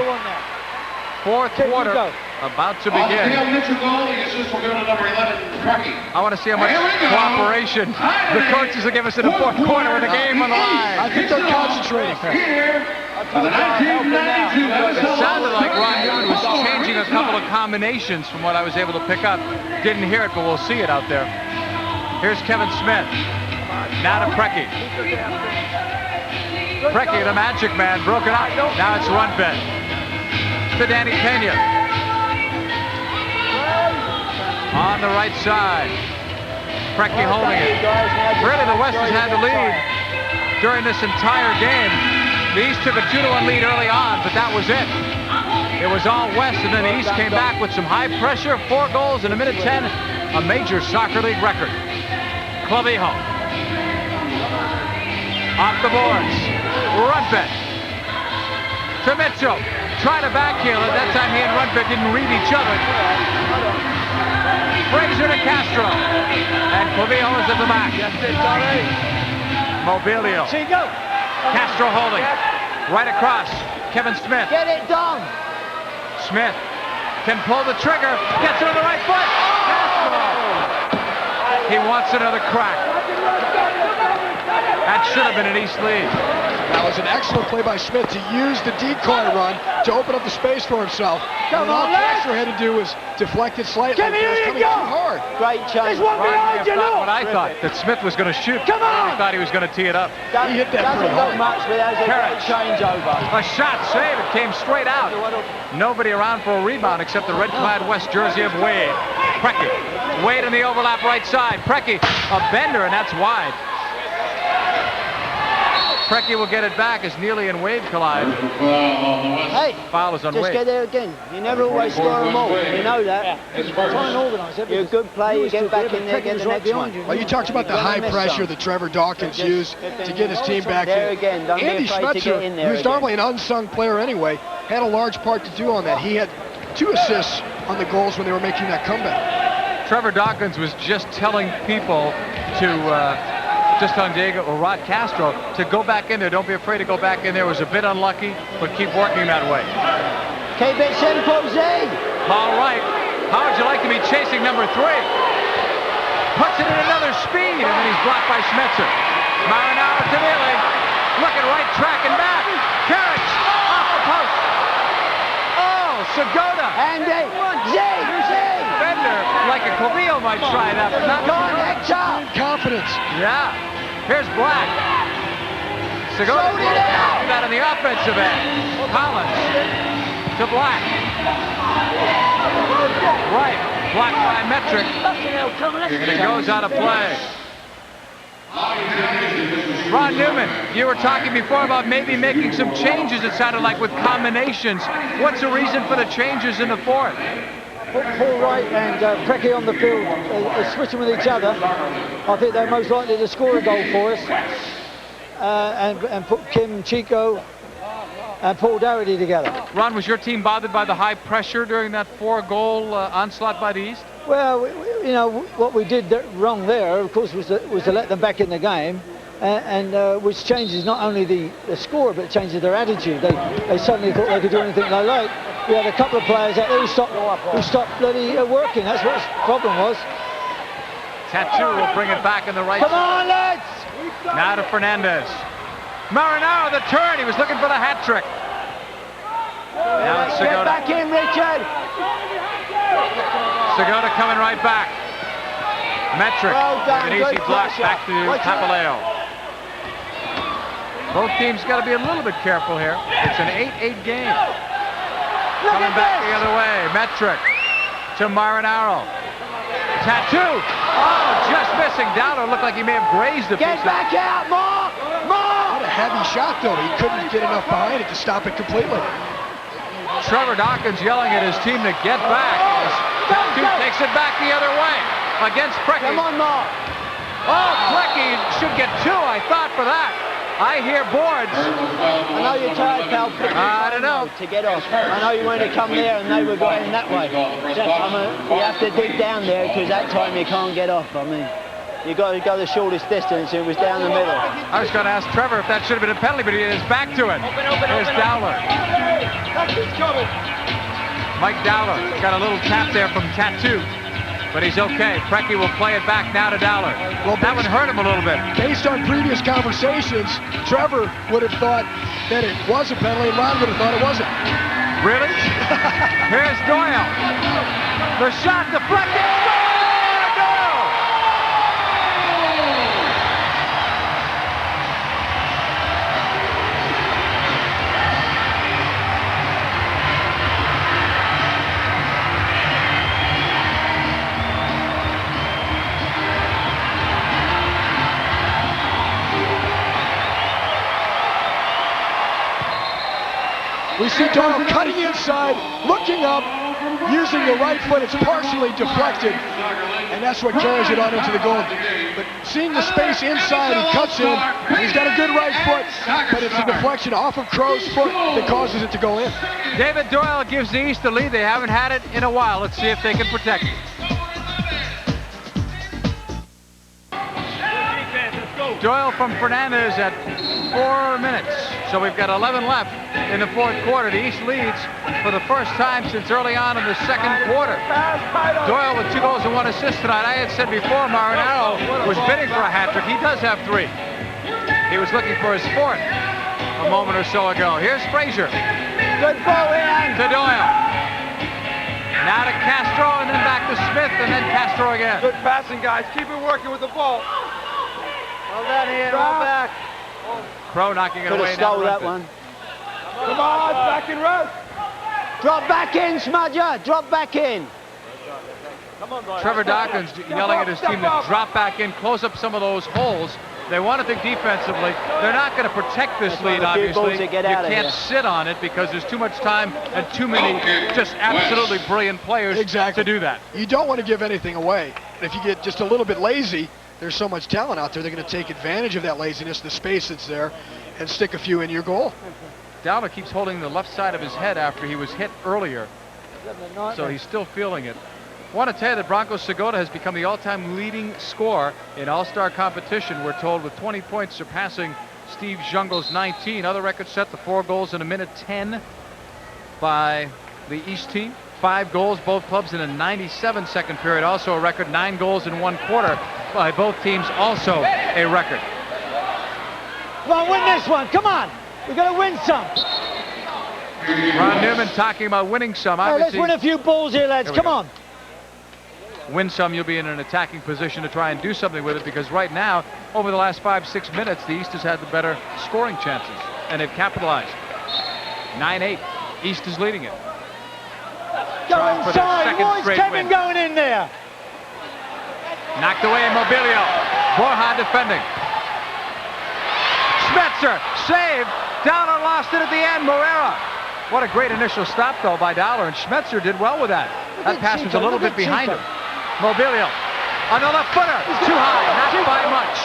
Fourth quarter about to begin. I want to see how much cooperation the coaches will give us in the fourth quarter with the game on the line. I think they're concentrating. It sounded like Ron Newman was changing a couple of combinations from what I was able to pick up. Didn't hear it, but we'll see it out there. Here's Kevin Smith. Now to Preki. Preki, the magic man, broken out. Now it's Rundbed. To Danny Pena. On the right side. Preki holding it. Really, the West has had the lead during this entire game. The East took a 2-1 lead early on, but that was it. It was all West, and then the East came back with some high pressure. 4 goals in a minute 10. A major soccer league record. Clavijo. Off the boards. Rundbed. To Mitchell. Trying to backheel it. That time he and Rundbed didn't read each other. Fraser to Castro. And Clavijo is at the back. Mobilio. Castro holding. Right across. Kevin Smith. Get it done. Smith can pull the trigger. Gets it on the right foot. Castro. He wants another crack. That should have been an East lead. That was an excellent play by Smith to use the decoy run to open up the space for himself. And all Castro had to do was deflect it slightly. It was coming too hard. great change. What I thought, that Smith was going to shoot. Come on! I thought he was going to tee it up. He hit that Doesn't go much, but there's a great changeover. A shot save. It came straight out. Nobody around for a rebound except the red-clad West jersey of Wade. Preki. Wade in the overlap right side. Preki, a bender, and that's wide. Preki will get it back as Neely and Wade collide. Hey, foul is on just Wade. get there again. You never always score them all. You know that. Try and organise it. You're a good player. You get back in there, get the next one. Well, you talked about the high pressure that Trevor Dawkins used to get his team back in. Again, don't Andy be afraid to get in Schmetzer, there who's normally an unsung player anyway, had a large part to do on that. He had 2 assists on the goals when they were making that comeback. Trevor Dawkins was just telling people to, just telling Diego or Rod Castro to go back in there. Don't be afraid to go back in there. It was a bit unlucky, but keep working that way. Keep it simple, Z. All right. How would you like to be chasing number 3? Puts it in another speed, and then he's blocked by Schmetzer. Marinaro to Neely. Looking right track and back. Carriage off the post. Oh, Segota. Andy. Z. Bender, like a Carrillo might try that, but not confidence. Yeah. Here's Black. Segota that on the offensive end. Collins to Black. Right. Blocked by Metric. And it goes out of play. Ron Newman, you were talking before about maybe making some changes, it sounded like, with combinations. What's the reason for the changes in the fourth? Paul Wright and Preki on the field switching with each other. I think they're most likely to score a goal for us. And put Kim, Chico, and Paul Doherty together. Ron, was your team bothered by the high pressure during that 4-goal onslaught by the East? Well, you know, what we did wrong there, of course, was to let them back in the game, and which changes not only the score, but changes their attitude. They suddenly thought they could do anything they like. We had a couple of players out there who stopped bloody working. That's what the problem was. Tattoo will bring it back in the right. Come on, lads! Now to Fernandez. Marinaro, the turn. He was looking for the hat trick. Now it's Segota. Get back in, Richard. Segota coming right back. Metric. Well done. An easy Good block pressure. back to Papaleo. Both teams got to be a little bit careful here. It's an 8-8 game. Coming back the other way. Metric to Marinaro. Tattoo. Oh, just missing. Dowler looked like he may have grazed the piece. Get back out, more! What a heavy shot, though. He couldn't get enough behind it to stop it completely. Trevor Dawkins yelling at his team to get back. Tattoo takes it back the other way against Preki. Come on, Mark. Oh, Preki should get 2, I thought, for that. I hear boards. I know you're tired, pal. I don't know. To get off. I know you wanted to come there and they were going that way. You have to dig down there because that time you can't get off. I mean, you got to go the shortest distance. It was down the middle. I was going to ask Trevor if that should have been a penalty, but he is back to it. There's Dowler. Mike Dowler got a little tap there from Tattoo, but he's okay. Preki will play it back now to Dowler. Well, that would hurt him a little bit. Based on previous conversations, Trevor would have thought that it was a penalty, and Ron would have thought it wasn't. Really? Here's Doyle. The shot deflected. We see Doyle cutting inside, looking up, using the right foot. It's partially deflected, and that's what carries it on into the goal. But seeing the space inside, he cuts in. He's got a good right foot, but it's a deflection off of Crow's foot that causes it to go in. David Doyle gives the East the lead. They haven't had it in a while. Let's see if they can protect it. Doyle from Fernandez at 4 minutes. So we've got 11 left in the fourth quarter. The East leads for the first time since early on in the second quarter. Doyle with 2 goals and 1 assist tonight. I had said before Marinaro was bidding for a hat trick. He does have 3. He was looking for his 4th a moment or so ago. Here's Frazier. Good ball, Ian. To Doyle. Now to Castro, and then back to Smith, and then Castro again. Good passing, guys. Keep it working with the ball. Well done, Ian. Well back. Crow knocking it Could away. have stole that one. Come on, back in rest. Drop back in, Smudger. Drop back in. Come on, boys. Trevor Dawkins yelling at his team to drop back in, close up some of those holes. They want to think defensively. They're not going to protect this lead, obviously. You can't sit on it because there's too much time and too many just absolutely brilliant players to do that. You don't want to give anything away. If you get just a little bit lazy, there's so much talent out there, they're going to take advantage of that laziness, the space that's there, and stick a few in your goal. Downer keeps holding the left side of his head after he was hit earlier, so he's still feeling it. I want to tell you that Bronco Segota has become the all-time leading scorer in All-Star competition, we're told, with 20 points, surpassing Steve Zhungle's 19. Other records set: the 4 goals in a minute 10 by the East team. 5 goals, both clubs, in a 97-second period. Also a record. 9 goals in 1 quarter by both teams, also a record. Come on, win this one. Come on. We're going to win some. Ron Newman talking about winning some. Hey, let's win a few balls here, lads. Come on. Win some, you'll be in an attacking position to try and do something with it, because right now, over the last 5-6 minutes, the East has had the better scoring chances, and they've capitalized. 9-8. East is leading it. Go inside. Why is Kevin going in there? Knocked away Mobilio. Borja defending. Schmetzer, save. Dowler lost it at the end. Morera. What a great initial stop, though, by Dowler, and Schmetzer did well with that. That pass was a little bit behind him. Mobilio. Another footer. Too high. Not by much.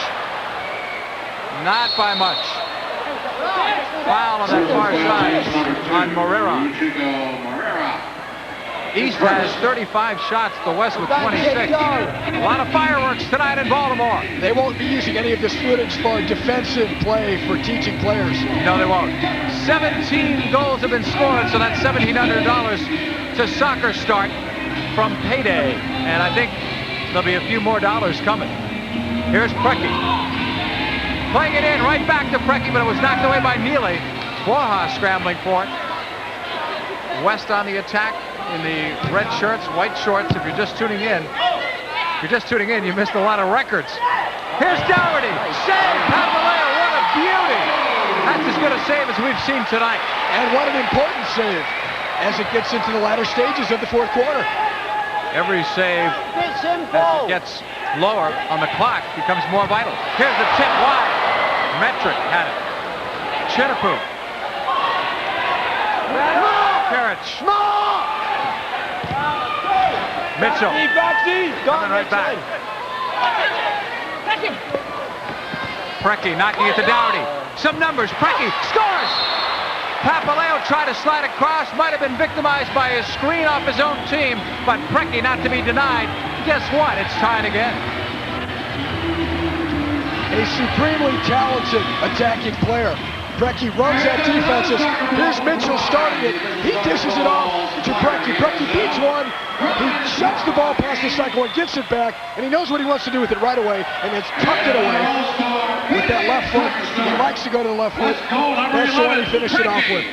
Not by much. Foul on that far side on Morera. East has 35 shots, the West with 26. A lot of fireworks tonight in Baltimore. They won't be using any of this footage for defensive play for teaching players. No, they won't. 17 goals have been scored, so that's $1,700 to Soccer Start from payday. And I think there'll be a few more dollars coming. Here's Preki. Playing it in, right back to Preki, but it was knocked away by Neely. Borja scrambling for it. West on the attack in the red shirts, white shorts. If you're just tuning in, you missed a lot of records. Here's Dougherty. Save, Papaleo. What a beauty. That's as good a save as we've seen tonight. And what an important save as it gets into the latter stages of the 4th quarter. Every save as it gets lower on the clock becomes more vital. Here's the tip wide. Metric had it. Chinapu. Karich. Mitchell. Coming right back. Preki knocking it to Dougherty. Some numbers. Preki scores. Papaleo tried to slide across. Might have been victimized by his screen off his own team, but Preki not to be denied. Guess what? It's tied again. A supremely talented attacking player. Preki runs at defenses. Here's Mitchell starting it. He dishes it off to Preki. Preki beats one. He shoves the ball past the cycle and gets it back, and he knows what he wants to do with it right away, and it's tucked it away with that left foot. He likes to go to the left foot. That's the one he finished it off with.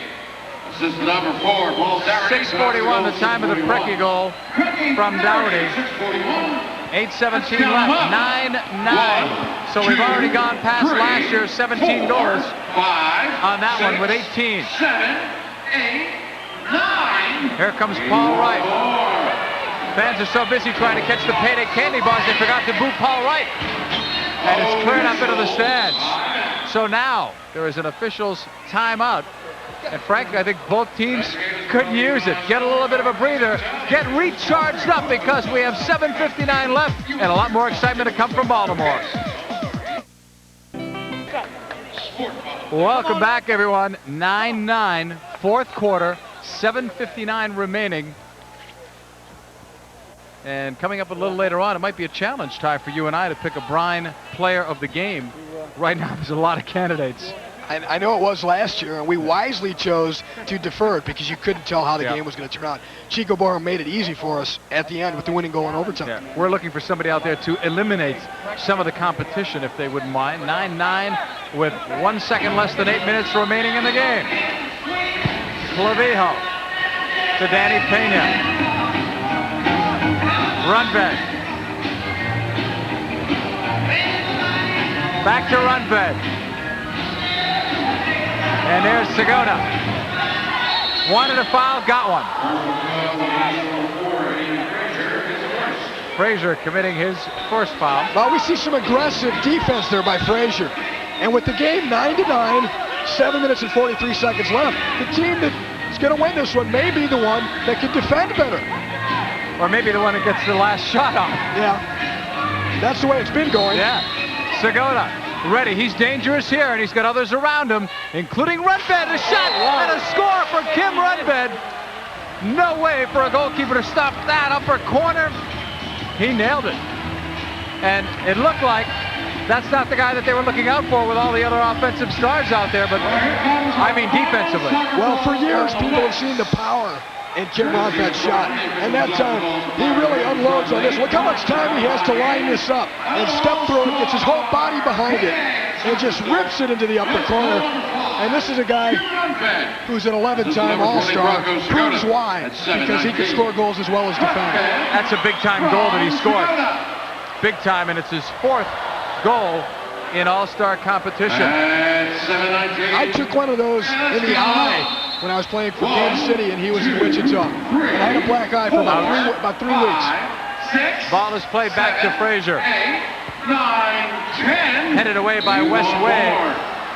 This is number 4, Paul Dougherty. 6:41, the time of the Preki goal from Dougherty. 8:17 left, 9-9. So we've already gone past last year's 17 goals on that one with 18. 7, 8, 9. Here comes Paul Wright. Fans are so busy trying to catch the payday candy bars, they forgot to boo Paul Wright. And it's cleared up into the stands. So now there is an official's timeout. And frankly, I think both teams could use it. Get a little bit of a breather. Get recharged up because we have 7:59 left and a lot more excitement to come from Baltimore. Welcome back, everyone. 9-9, 4th quarter, 7:59 remaining. And coming up a little later on, it might be a challenge, Ty, for you and I to pick a Brine player of the game. Right now, there's a lot of candidates. I know it was last year, and we wisely chose to defer it because you couldn't tell how the game was going to turn out. Chico Barra made it easy for us at the end with the winning goal in overtime. Yeah. We're looking for somebody out there to eliminate some of the competition, if they wouldn't mind. 9-9 with 1 second less than 8 minutes remaining in the game. Clavijo to Danny Pena. Rundbed. Back to Rundbed. And there's Segona. Wanted a foul, got one. Frazier committing his first foul. Well, we see some aggressive defense there by Frazier. And with the game 9-9, 7 minutes and 43 seconds left, the team that's going to win this one may be the one that can defend better. Or maybe the one that gets the last shot off. Yeah, that's the way it's been going. Yeah, Segona ready. He's dangerous here, and he's got others around him, including Rundbed. A shot and a score for Kim Rundbed. No way for a goalkeeper to stop that upper corner. He nailed it. And it looked like that's not the guy that they were looking out for with all the other offensive stars out there, but I mean defensively. Well, for years, people have seen the power in Kim Rundbed's shot, and that time he really unloads on this. Look how much time he has to line this up and step through it, gets his whole body behind it, and just rips it into the upper corner. And this is a guy who's an 11-time All-Star. Proves why, because he can score goals as well as defend. That's a big-time goal that he scored. Big time, and it's his 4th goal in All-Star competition. I took one of those in the eye when I was playing for Kansas City, and he was in Wichita. And I had a black eye for about 3 weeks. Ball is played back to Frazier. 10. Headed away by West Wade.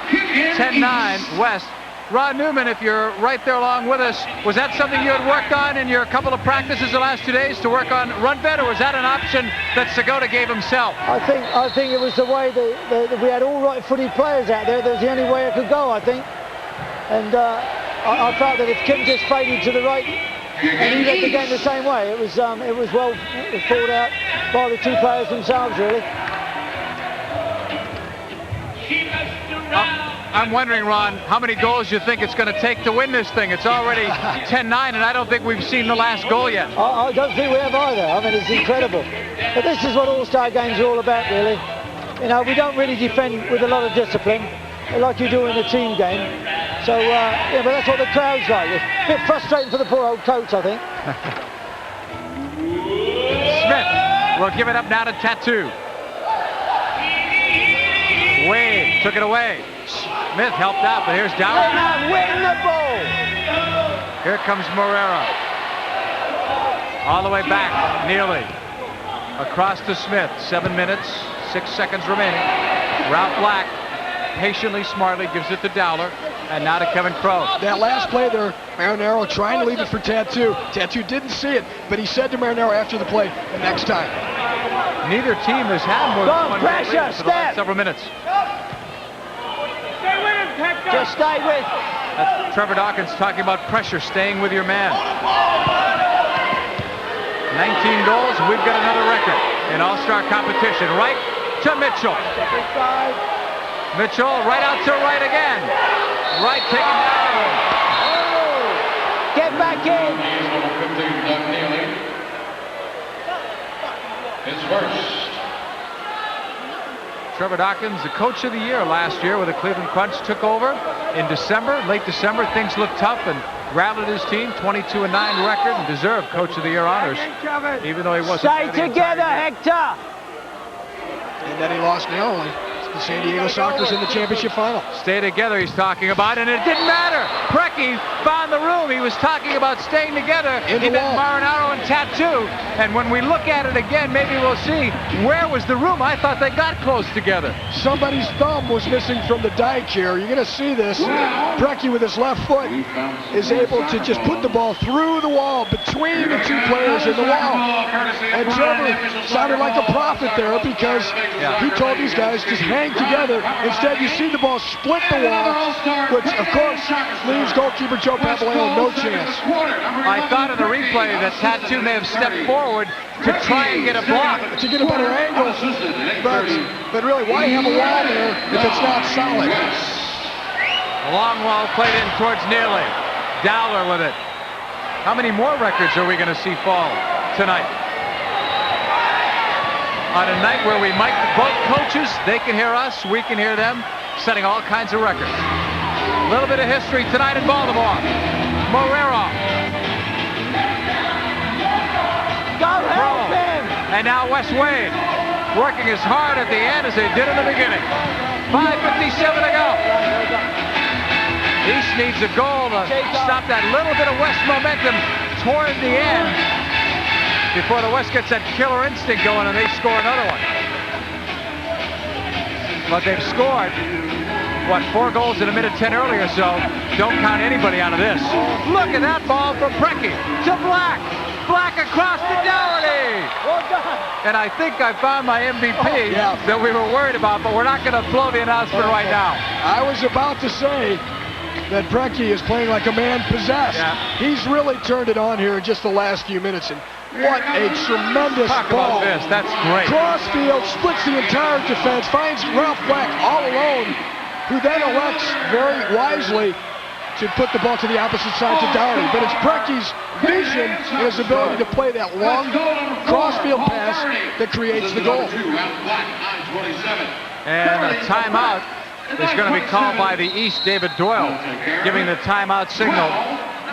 10-9 West. Ron Newman, if you're right there along with us, was that something you had worked on in your couple of practices the last 2 days to work on Rundbed, or was that an option that Segona gave himself? I think it was the way that we had all right-footed players out there. That was the only way it could go, I think. And I felt that if Kim just faded to the right and he led the game the same way, it was well thought out by the two players themselves, really. I'm wondering, Ron, how many goals you think it's going to take to win this thing? It's already 10-9, and I don't think we've seen the last goal yet. I don't think we have either. I mean, it's incredible. But this is what All-Star games are all about, really. You know, we don't really defend with a lot of discipline, like you do in a team game. So, yeah, but that's what the crowd's like. It's a bit frustrating for the poor old coach, I think. Smith will give it up now to Tattoo. Wade took it away. Smith helped out, but here's Dowler. Win the ball. Here comes Morera. All the way back, Neely. Across to Smith. 7 minutes, 6 seconds remaining. Ralph Black patiently, smartly gives it to Dowler. And now to Kevin Crowe. That last play there, Marinaro trying to leave it for Tattoo. Tattoo didn't see it, but he said to Marinaro after the play, the next time. Neither team has had more than one pressure, for the last several minutes. Just stay with. That's Trevor Dawkins talking about pressure, staying with your man. 19 goals, we've got another record in All-Star competition. Right to Mitchell. Mitchell right out to right again. Right taken down. Get back in. His first. Trevor Dawkins, the coach of the year last year with the Cleveland Crunch, took over in December, late December. Things looked tough and rallied his team. 22-9 record and deserved coach of the year honors, even though he wasn't. Stay together, Hector. And then he lost narrowly. The San Diego Sockers in the championship final. Stay together, he's talking about, and it didn't matter. Preki found the room. He was talking about staying together. He met Marinaro and Tattoo, and when we look at it again, maybe we'll see where was the room. I thought they got close together. Somebody's thumb was missing from the dike here. You're going to see this. Preki with his left foot is able to just put the ball through the wall between the two players in the wall. And Trevor sounded like a prophet there because he told these guys just hang together. Instead, you see the ball split the wall, which, of course, leaves goalkeeper Joe Papaleo no chance. I thought in the replay that Tattoo may have stepped forward to try and get a block. To get a better angle, but really, why have a wall there if it's not solid? A long wall played in towards Neely. Dowler with it. How many more records are we going to see fall tonight? On a night where we might, both coaches, they can hear us, we can hear them, setting all kinds of records. A little bit of history tonight in Baltimore. Morera. Go help him! And now Wes Wade working as hard at the end as they did in the beginning. 5:57 to go. East needs a goal to stop that little bit of West momentum toward the end before the West gets that killer instinct going and they score another one. But they've scored, what, 4 goals in a minute 10 earlier, so don't count anybody out of this. Look at that ball from Preki to Black. Black across to Dougherty. And I think I found my MVP that we were worried about, but we're not going to blow the announcement right now. I was about to say that Preki is playing like a man possessed. Yeah. He's really turned it on here in just the last few minutes, and what a tremendous Talk ball. about this, that's great. Crossfield splits the entire defense, finds Ralph Black all alone, who then elects very wisely to put the ball to the opposite side to Dougherty. But it's Preki's vision and his ability to play that long crossfield pass that creates the goal. And a timeout is going to be called by the East, David Doyle, giving the timeout signal.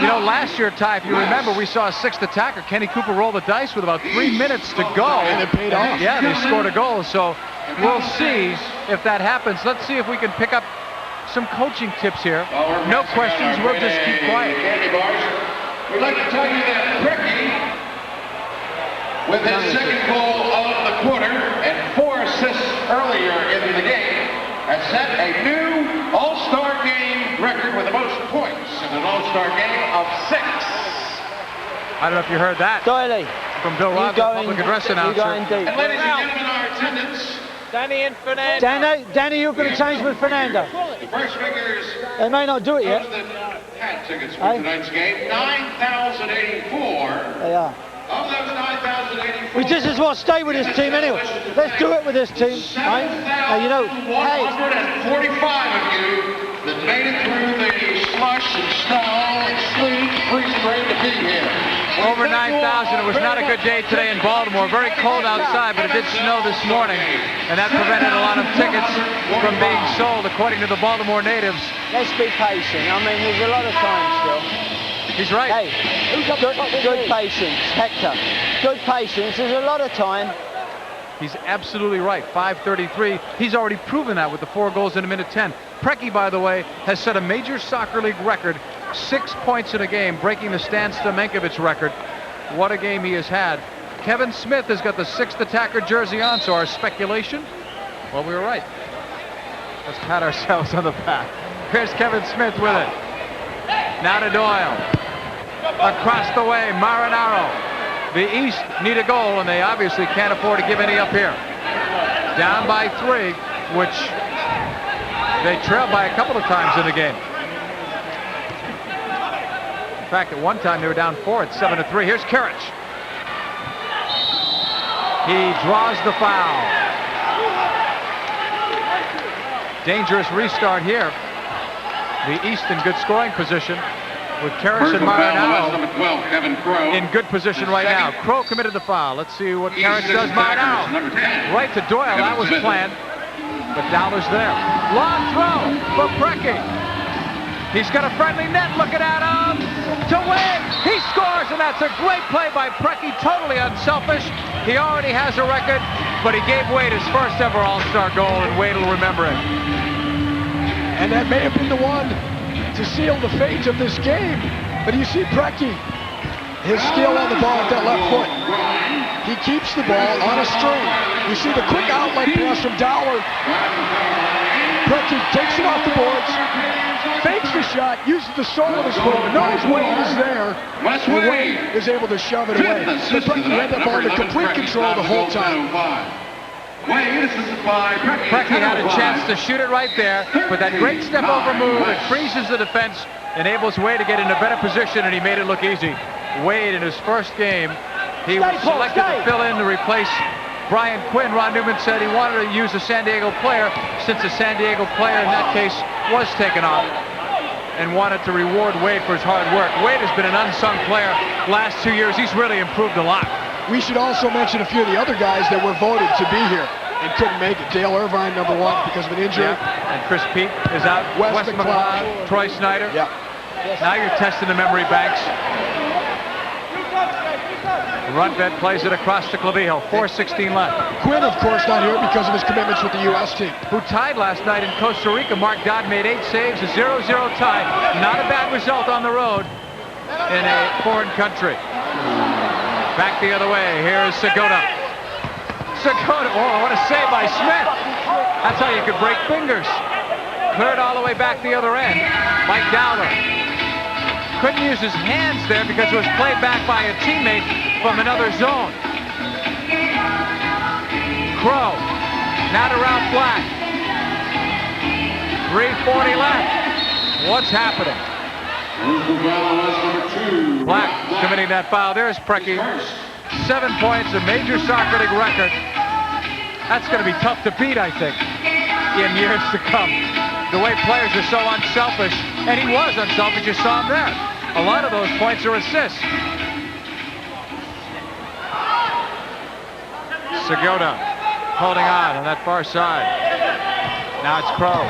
You know, last year, Ty, if you remember, we saw a 6th attacker, Kenny Cooper, roll the dice with about 3 minutes to go. And it paid off. Yeah, they scored a goal. So we'll see if that happens. Let's see if we can pick up some coaching tips here. No questions. We'll just keep quiet. We'd like to tell you that Preki, with his 2nd goal of the quarter and 4 assists earlier in the game, has set a new All-Star game record with the most points in an All-Star game of 6. I don't know if you heard that. Doyley. From Bill Rogers, public address announcer. And ladies and gentlemen, our attendance. Danny and Fernando. Danny, you're going to change with Fernando. The first figures. They may not do it yet. Had tickets for tonight's game. 9,084. They are. Of those 9,084. We just as well stay with this team anyway. Let's do it with this team. Right? Now, you know, hey. 145 of you that made it through the slush and snow and sleet, freezing rain to be here. Over 9,000. It was not a good day today in Baltimore. Very cold outside, but it did snow this morning, and that prevented a lot of tickets from being sold, according to the Baltimore natives. Let's be patient. I mean, there's a lot of time still. He's right. Hey, good patience, Hector. Good patience. There's a lot of time. He's absolutely right. 5:33. He's already proven that with the 4 goals in a minute 10. Preki, by the way, has set a major soccer league record, 6 points in a game, breaking the Stan Stamenkovich record. What a game he has had. Kevin Smith has got the 6th attacker jersey on, so our speculation, well, we were right. Let's pat ourselves on the back. Here's Kevin Smith with it. Now to Doyle. Across the way, Marinaro. The East need a goal, and they obviously can't afford to give any up here. Down by 3, which they trailed by a couple of times in the game. In fact, at one time they were down 4 at 7-3. Here's Karich. He draws the foul. Dangerous restart here. The East in good scoring position with Karich and Marinaro in good position right now. Crow committed the foul. Let's see what Karich does. Marinaro right to Doyle. That was planned, but Dowler's there. Long throw for Preki. He's got a friendly net looking at him. To Wade. He scores, and that's a great play by Preki. Totally unselfish. He already has a record, but he gave Wade his first ever All-Star goal, and Wade will remember it. And that may have been the one to seal the fate of this game. But you see Preki, his skill on the ball with that left foot. He keeps the ball on a string. You see the quick outlet pass from Dowler. Preki takes it off the boards, fakes the shot, uses the sole of his foot, knows Wade is there, and Wade is able to shove it away. So Preki had that ball under complete control the whole time. Preki had a chance to shoot it right there, but that great step over move, it freezes the defense, enables Wade to get in a better position, and he made it look easy. Wade, in his first game, he was selected to fill in to replace Brian Quinn. Ron Newman said he wanted to use a San Diego player, since a San Diego player in that case was taken off, and wanted to reward Wade for his hard work. Wade has been an unsung player last 2 years. He's really improved a lot. We should also mention a few of the other guys that were voted to be here and couldn't make it. Dale Irvine, number 1, because of an injury. Yeah. And Chris Peak is out. Wes McLeod, Troy Snyder. Yeah. Now you're testing the memory banks. Rundved plays it across to Clavijo. 4:16 left. Quinn, of course, not here because of his commitments with the U.S. team. Who tied last night in Costa Rica. Mark Dodd made 8 saves, a 0-0 tie. Not a bad result on the road in a foreign country. Back the other way. Here's Segota. Segota. Oh, what a save by Smith. That's how you could break fingers. Cleared all the way back the other end. Mike Dowler. Couldn't use his hands there because it was played back by a teammate from another zone. Crow. Now to Ralph Black. 3:40 left. What's happening? Black committing that foul. There's Preki. 7 points, a major soccer league record. That's going to be tough to beat, I think, in years to come. The way players are so unselfish, and he was unselfish, you saw him there. A lot of those points are assists. Segota holding on that far side. Now it's Crow.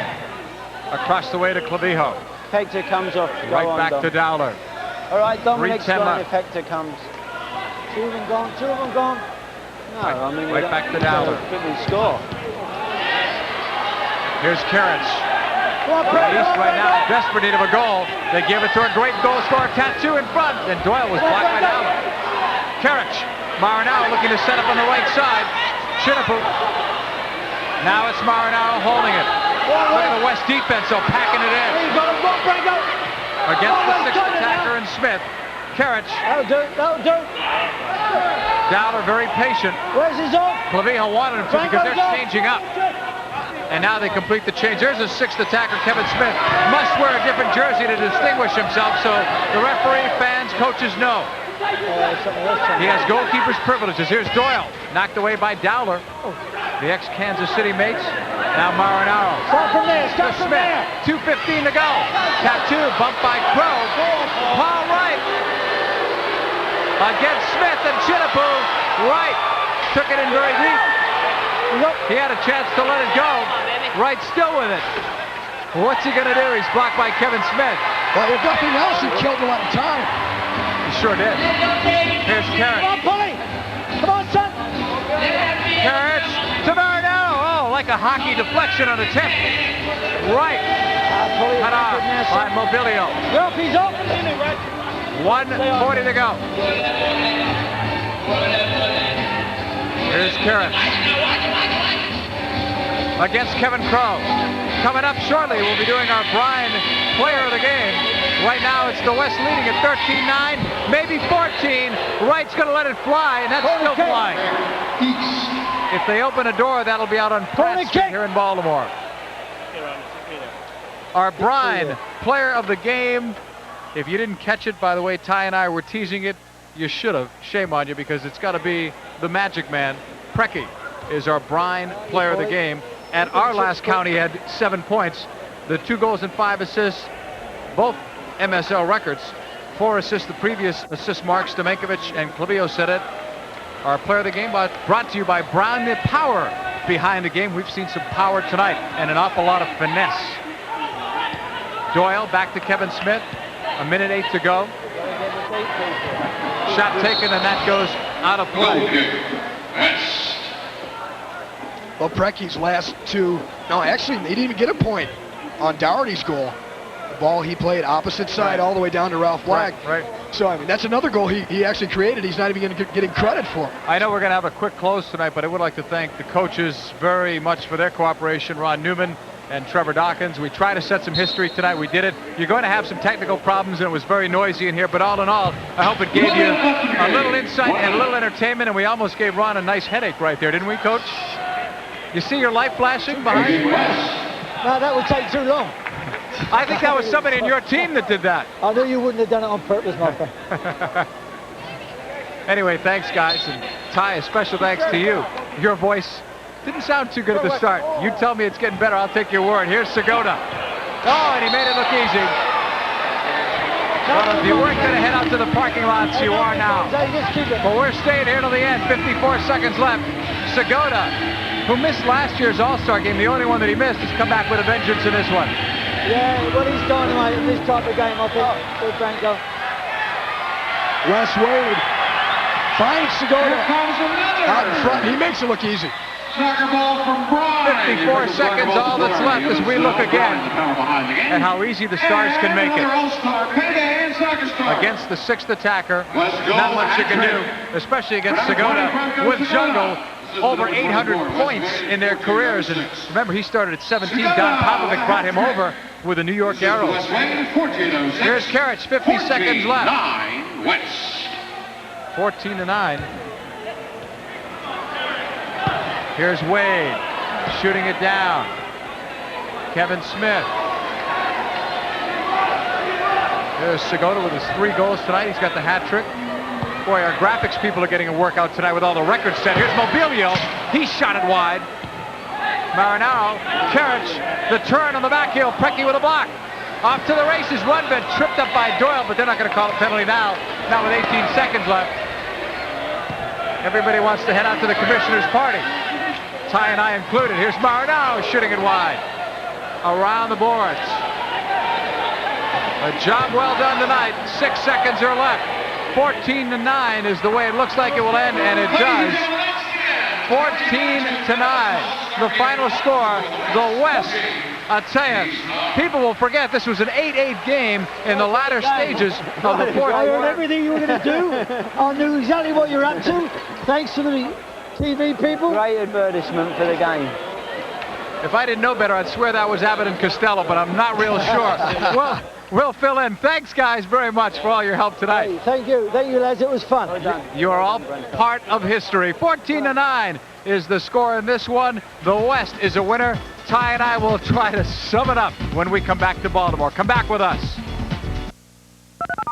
Across the way to Clavijo. Hector comes off. Right back to Dowler. All right, Dominic's 3:10 gone left. if Hector comes. Two of them gone, two of them gone. No, I mean, right back to Dowler. Couldn't score. Here's Karich. East right now, desperate need of a goal. They give it to a great goal scorer, Tattoo in front, and Doyle was blocked by Dowler. Karich. Marinaro looking to set up on the right side. Chinapu. Now it's Marinaro holding it. Look at the West defense, so packing it in. Against the sixth attacker and Smith. Karich. That'll do. Dowler very patient. Where's his off? Clavijo wanted him to because they're changing up. And now they complete the change. There's a sixth attacker, Kevin Smith. Must wear a different jersey to distinguish himself, so the referee, fans, coaches know. He has goalkeeper's privileges. Here's Doyle, knocked away by Dowler. The ex-Kansas City mates. Now Marinaro. Start from there, start from there. 2:15 to go. Tattoo, bumped by Crow. Paul Wright. Against Smith and Chinapu. Wright took it in very deep. He had a chance to let it go. Wright still with it. What's he going to do? He's blocked by Kevin Smith. Well, if nothing else, he killed a lot of time. He sure did. Here's Karich. Come on, Polly. Come on, son. Karich to Marinaro. Oh, like a hockey deflection on a tip. Right. Cut off by Mobilio. Yep, he's up. 1:40 to go. Here's Karich. Against Kevin Crow. Coming up shortly, we'll be doing our Brine Player of the Game. Right now, it's the West leading at 13-9, maybe 14. Wright's going to let it fly, and that's still flying. If they open a door, that'll be out on Pratt Street here in Baltimore. Our Brine Player of the Game. If you didn't catch it, by the way, Ty and I were teasing it. You should have. Shame on you, because it's got to be the Magic Man. Preki is our Brine Player of the Game. At our last count, he had 7 points. The 2 goals and 5 assists, both MSL records. 4 assists, the previous assist marks. Stamenkovic and Clavijo said it. Our Player of the Game brought to you by Brown. The power behind the game. We've seen some power tonight and an awful lot of finesse. Doyle back to Kevin Smith. 1:08 to go. Shot taken, and that goes out of play. Well, Preki's last 2, no, actually, he didn't even get a point on Dougherty's goal. The ball he played opposite side all the way down to Ralph Black. Right. So, I mean, that's another goal he actually created. He's not even getting credit for. I know we're going to have a quick close tonight, but I would like to thank the coaches very much for their cooperation. Ron Newman and Trevor Dawkins. We tried to set some history tonight. We did it. You're going to have some technical problems, and it was very noisy in here, but all in all, I hope it gave you a little insight and a little entertainment, and we almost gave Ron a nice headache right there, didn't we, Coach? You see your light flashing behind you? No, that would take too long. I think that was somebody in your team that did that. I knew you wouldn't have done it on purpose, my friend. Anyway, thanks, guys. And Ty, a special thanks to you. Your voice didn't sound too good at the start. You tell me it's getting better, I'll take your word. Here's Segota. Oh, and he made it look easy. Well, if you weren't going to head out to the parking lots, you are now. But we're staying here till the end. 54 seconds left. Segota, who missed last year's All-Star game, the only one that he missed, has come back with a vengeance in this one. Yeah, well, he's dynamite in this type of game, I think. Good Franco. Wes Wade finds Segota out in front. He makes it look easy. Soccer ball from Bryant. 54 seconds, all that's left as we look again at how easy the Stars can make it. Against the sixth attacker, not much you can do, especially against Segota with Jungle. Over 800 points in their careers, and remember, he started at 17. Don Popovic brought him over with the New York Arrows. Here's Karich, 50 seconds left. 14-9. Here's Wade, shooting it down. Kevin Smith. There's Segota with his 3 goals tonight. He's got the hat trick. Boy, our graphics people are getting a workout tonight with all the records set. Here's Mobilio. He shot it wide. Marinaro, Karich, the turn on the back heel. Preki with a block. Off to the races. Rudbed tripped up by Doyle, but they're not going to call a penalty now. Not with 18 seconds left. Everybody wants to head out to the commissioner's party. Ty and I included. Here's Marinaro shooting it wide. Around the boards. A job well done tonight. 6 seconds are left. 14-9 is the way it looks like it will end, and it does. 14-9. The final score. The West, I'll tell you, people will forget this was an 8-8 game in the latter stages of the fourth. I heard everything you were going to do. I knew exactly what you're up to. Thanks to the TV people. Great advertisement for the game. If I didn't know better, I'd swear that was Abbott and Costello, but I'm not real sure. Well, we'll fill in. Thanks, guys, very much for all your help tonight. Hey, thank you, lads. It was fun. You are all part of history. 14-9 is the score in this one. The West is a winner. Ty and I will try to sum it up when we come back to Baltimore. Come back with us.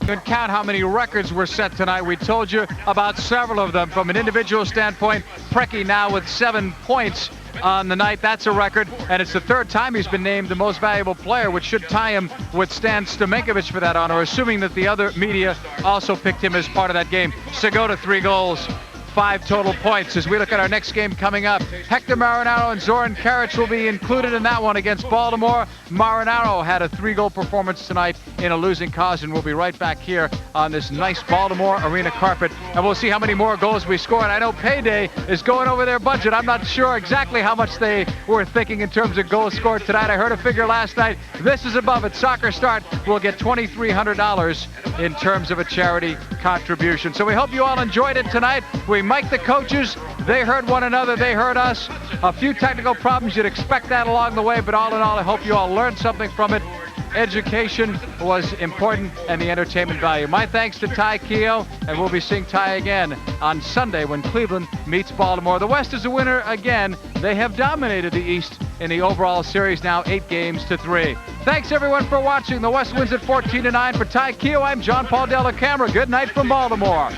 You can count how many records were set tonight. We told you about several of them. From an individual standpoint, Preki now with 7 points on the night. That's a record, and it's the 3rd time he's been named the most valuable player, which should tie him with Stan Stamenkovic for that honor, assuming that the other media also picked him as part of that game. Segota, 3 goals. 5 total points. As we look at our next game coming up, Hector Marinaro and Zoran Karich will be included in that one against Baltimore. Marinaro had a 3-goal performance tonight in a losing cause, and we'll be right back here on this nice Baltimore arena carpet, and we'll see how many more goals we score. And I know Payday is going over their budget. I'm not sure exactly how much they were thinking in terms of goals scored tonight. I heard a figure last night. This is above it. Soccer Start will get $2,300 in terms of a charity contribution. So we hope you all enjoyed it tonight. We mic'd the coaches. They heard one another. They heard us. A few technical problems. You'd expect that along the way, but all in all, I hope you all learned something from it. Education was important, and the entertainment value. My thanks to Ty Keogh, and we'll be seeing Ty again on Sunday when Cleveland meets Baltimore. The West is a winner again. They have dominated the East in the overall series now 8-3. Thanks everyone for watching. The West wins at 14-9. For Ty Keogh, I'm John Paul Della Camera. Good night from Baltimore.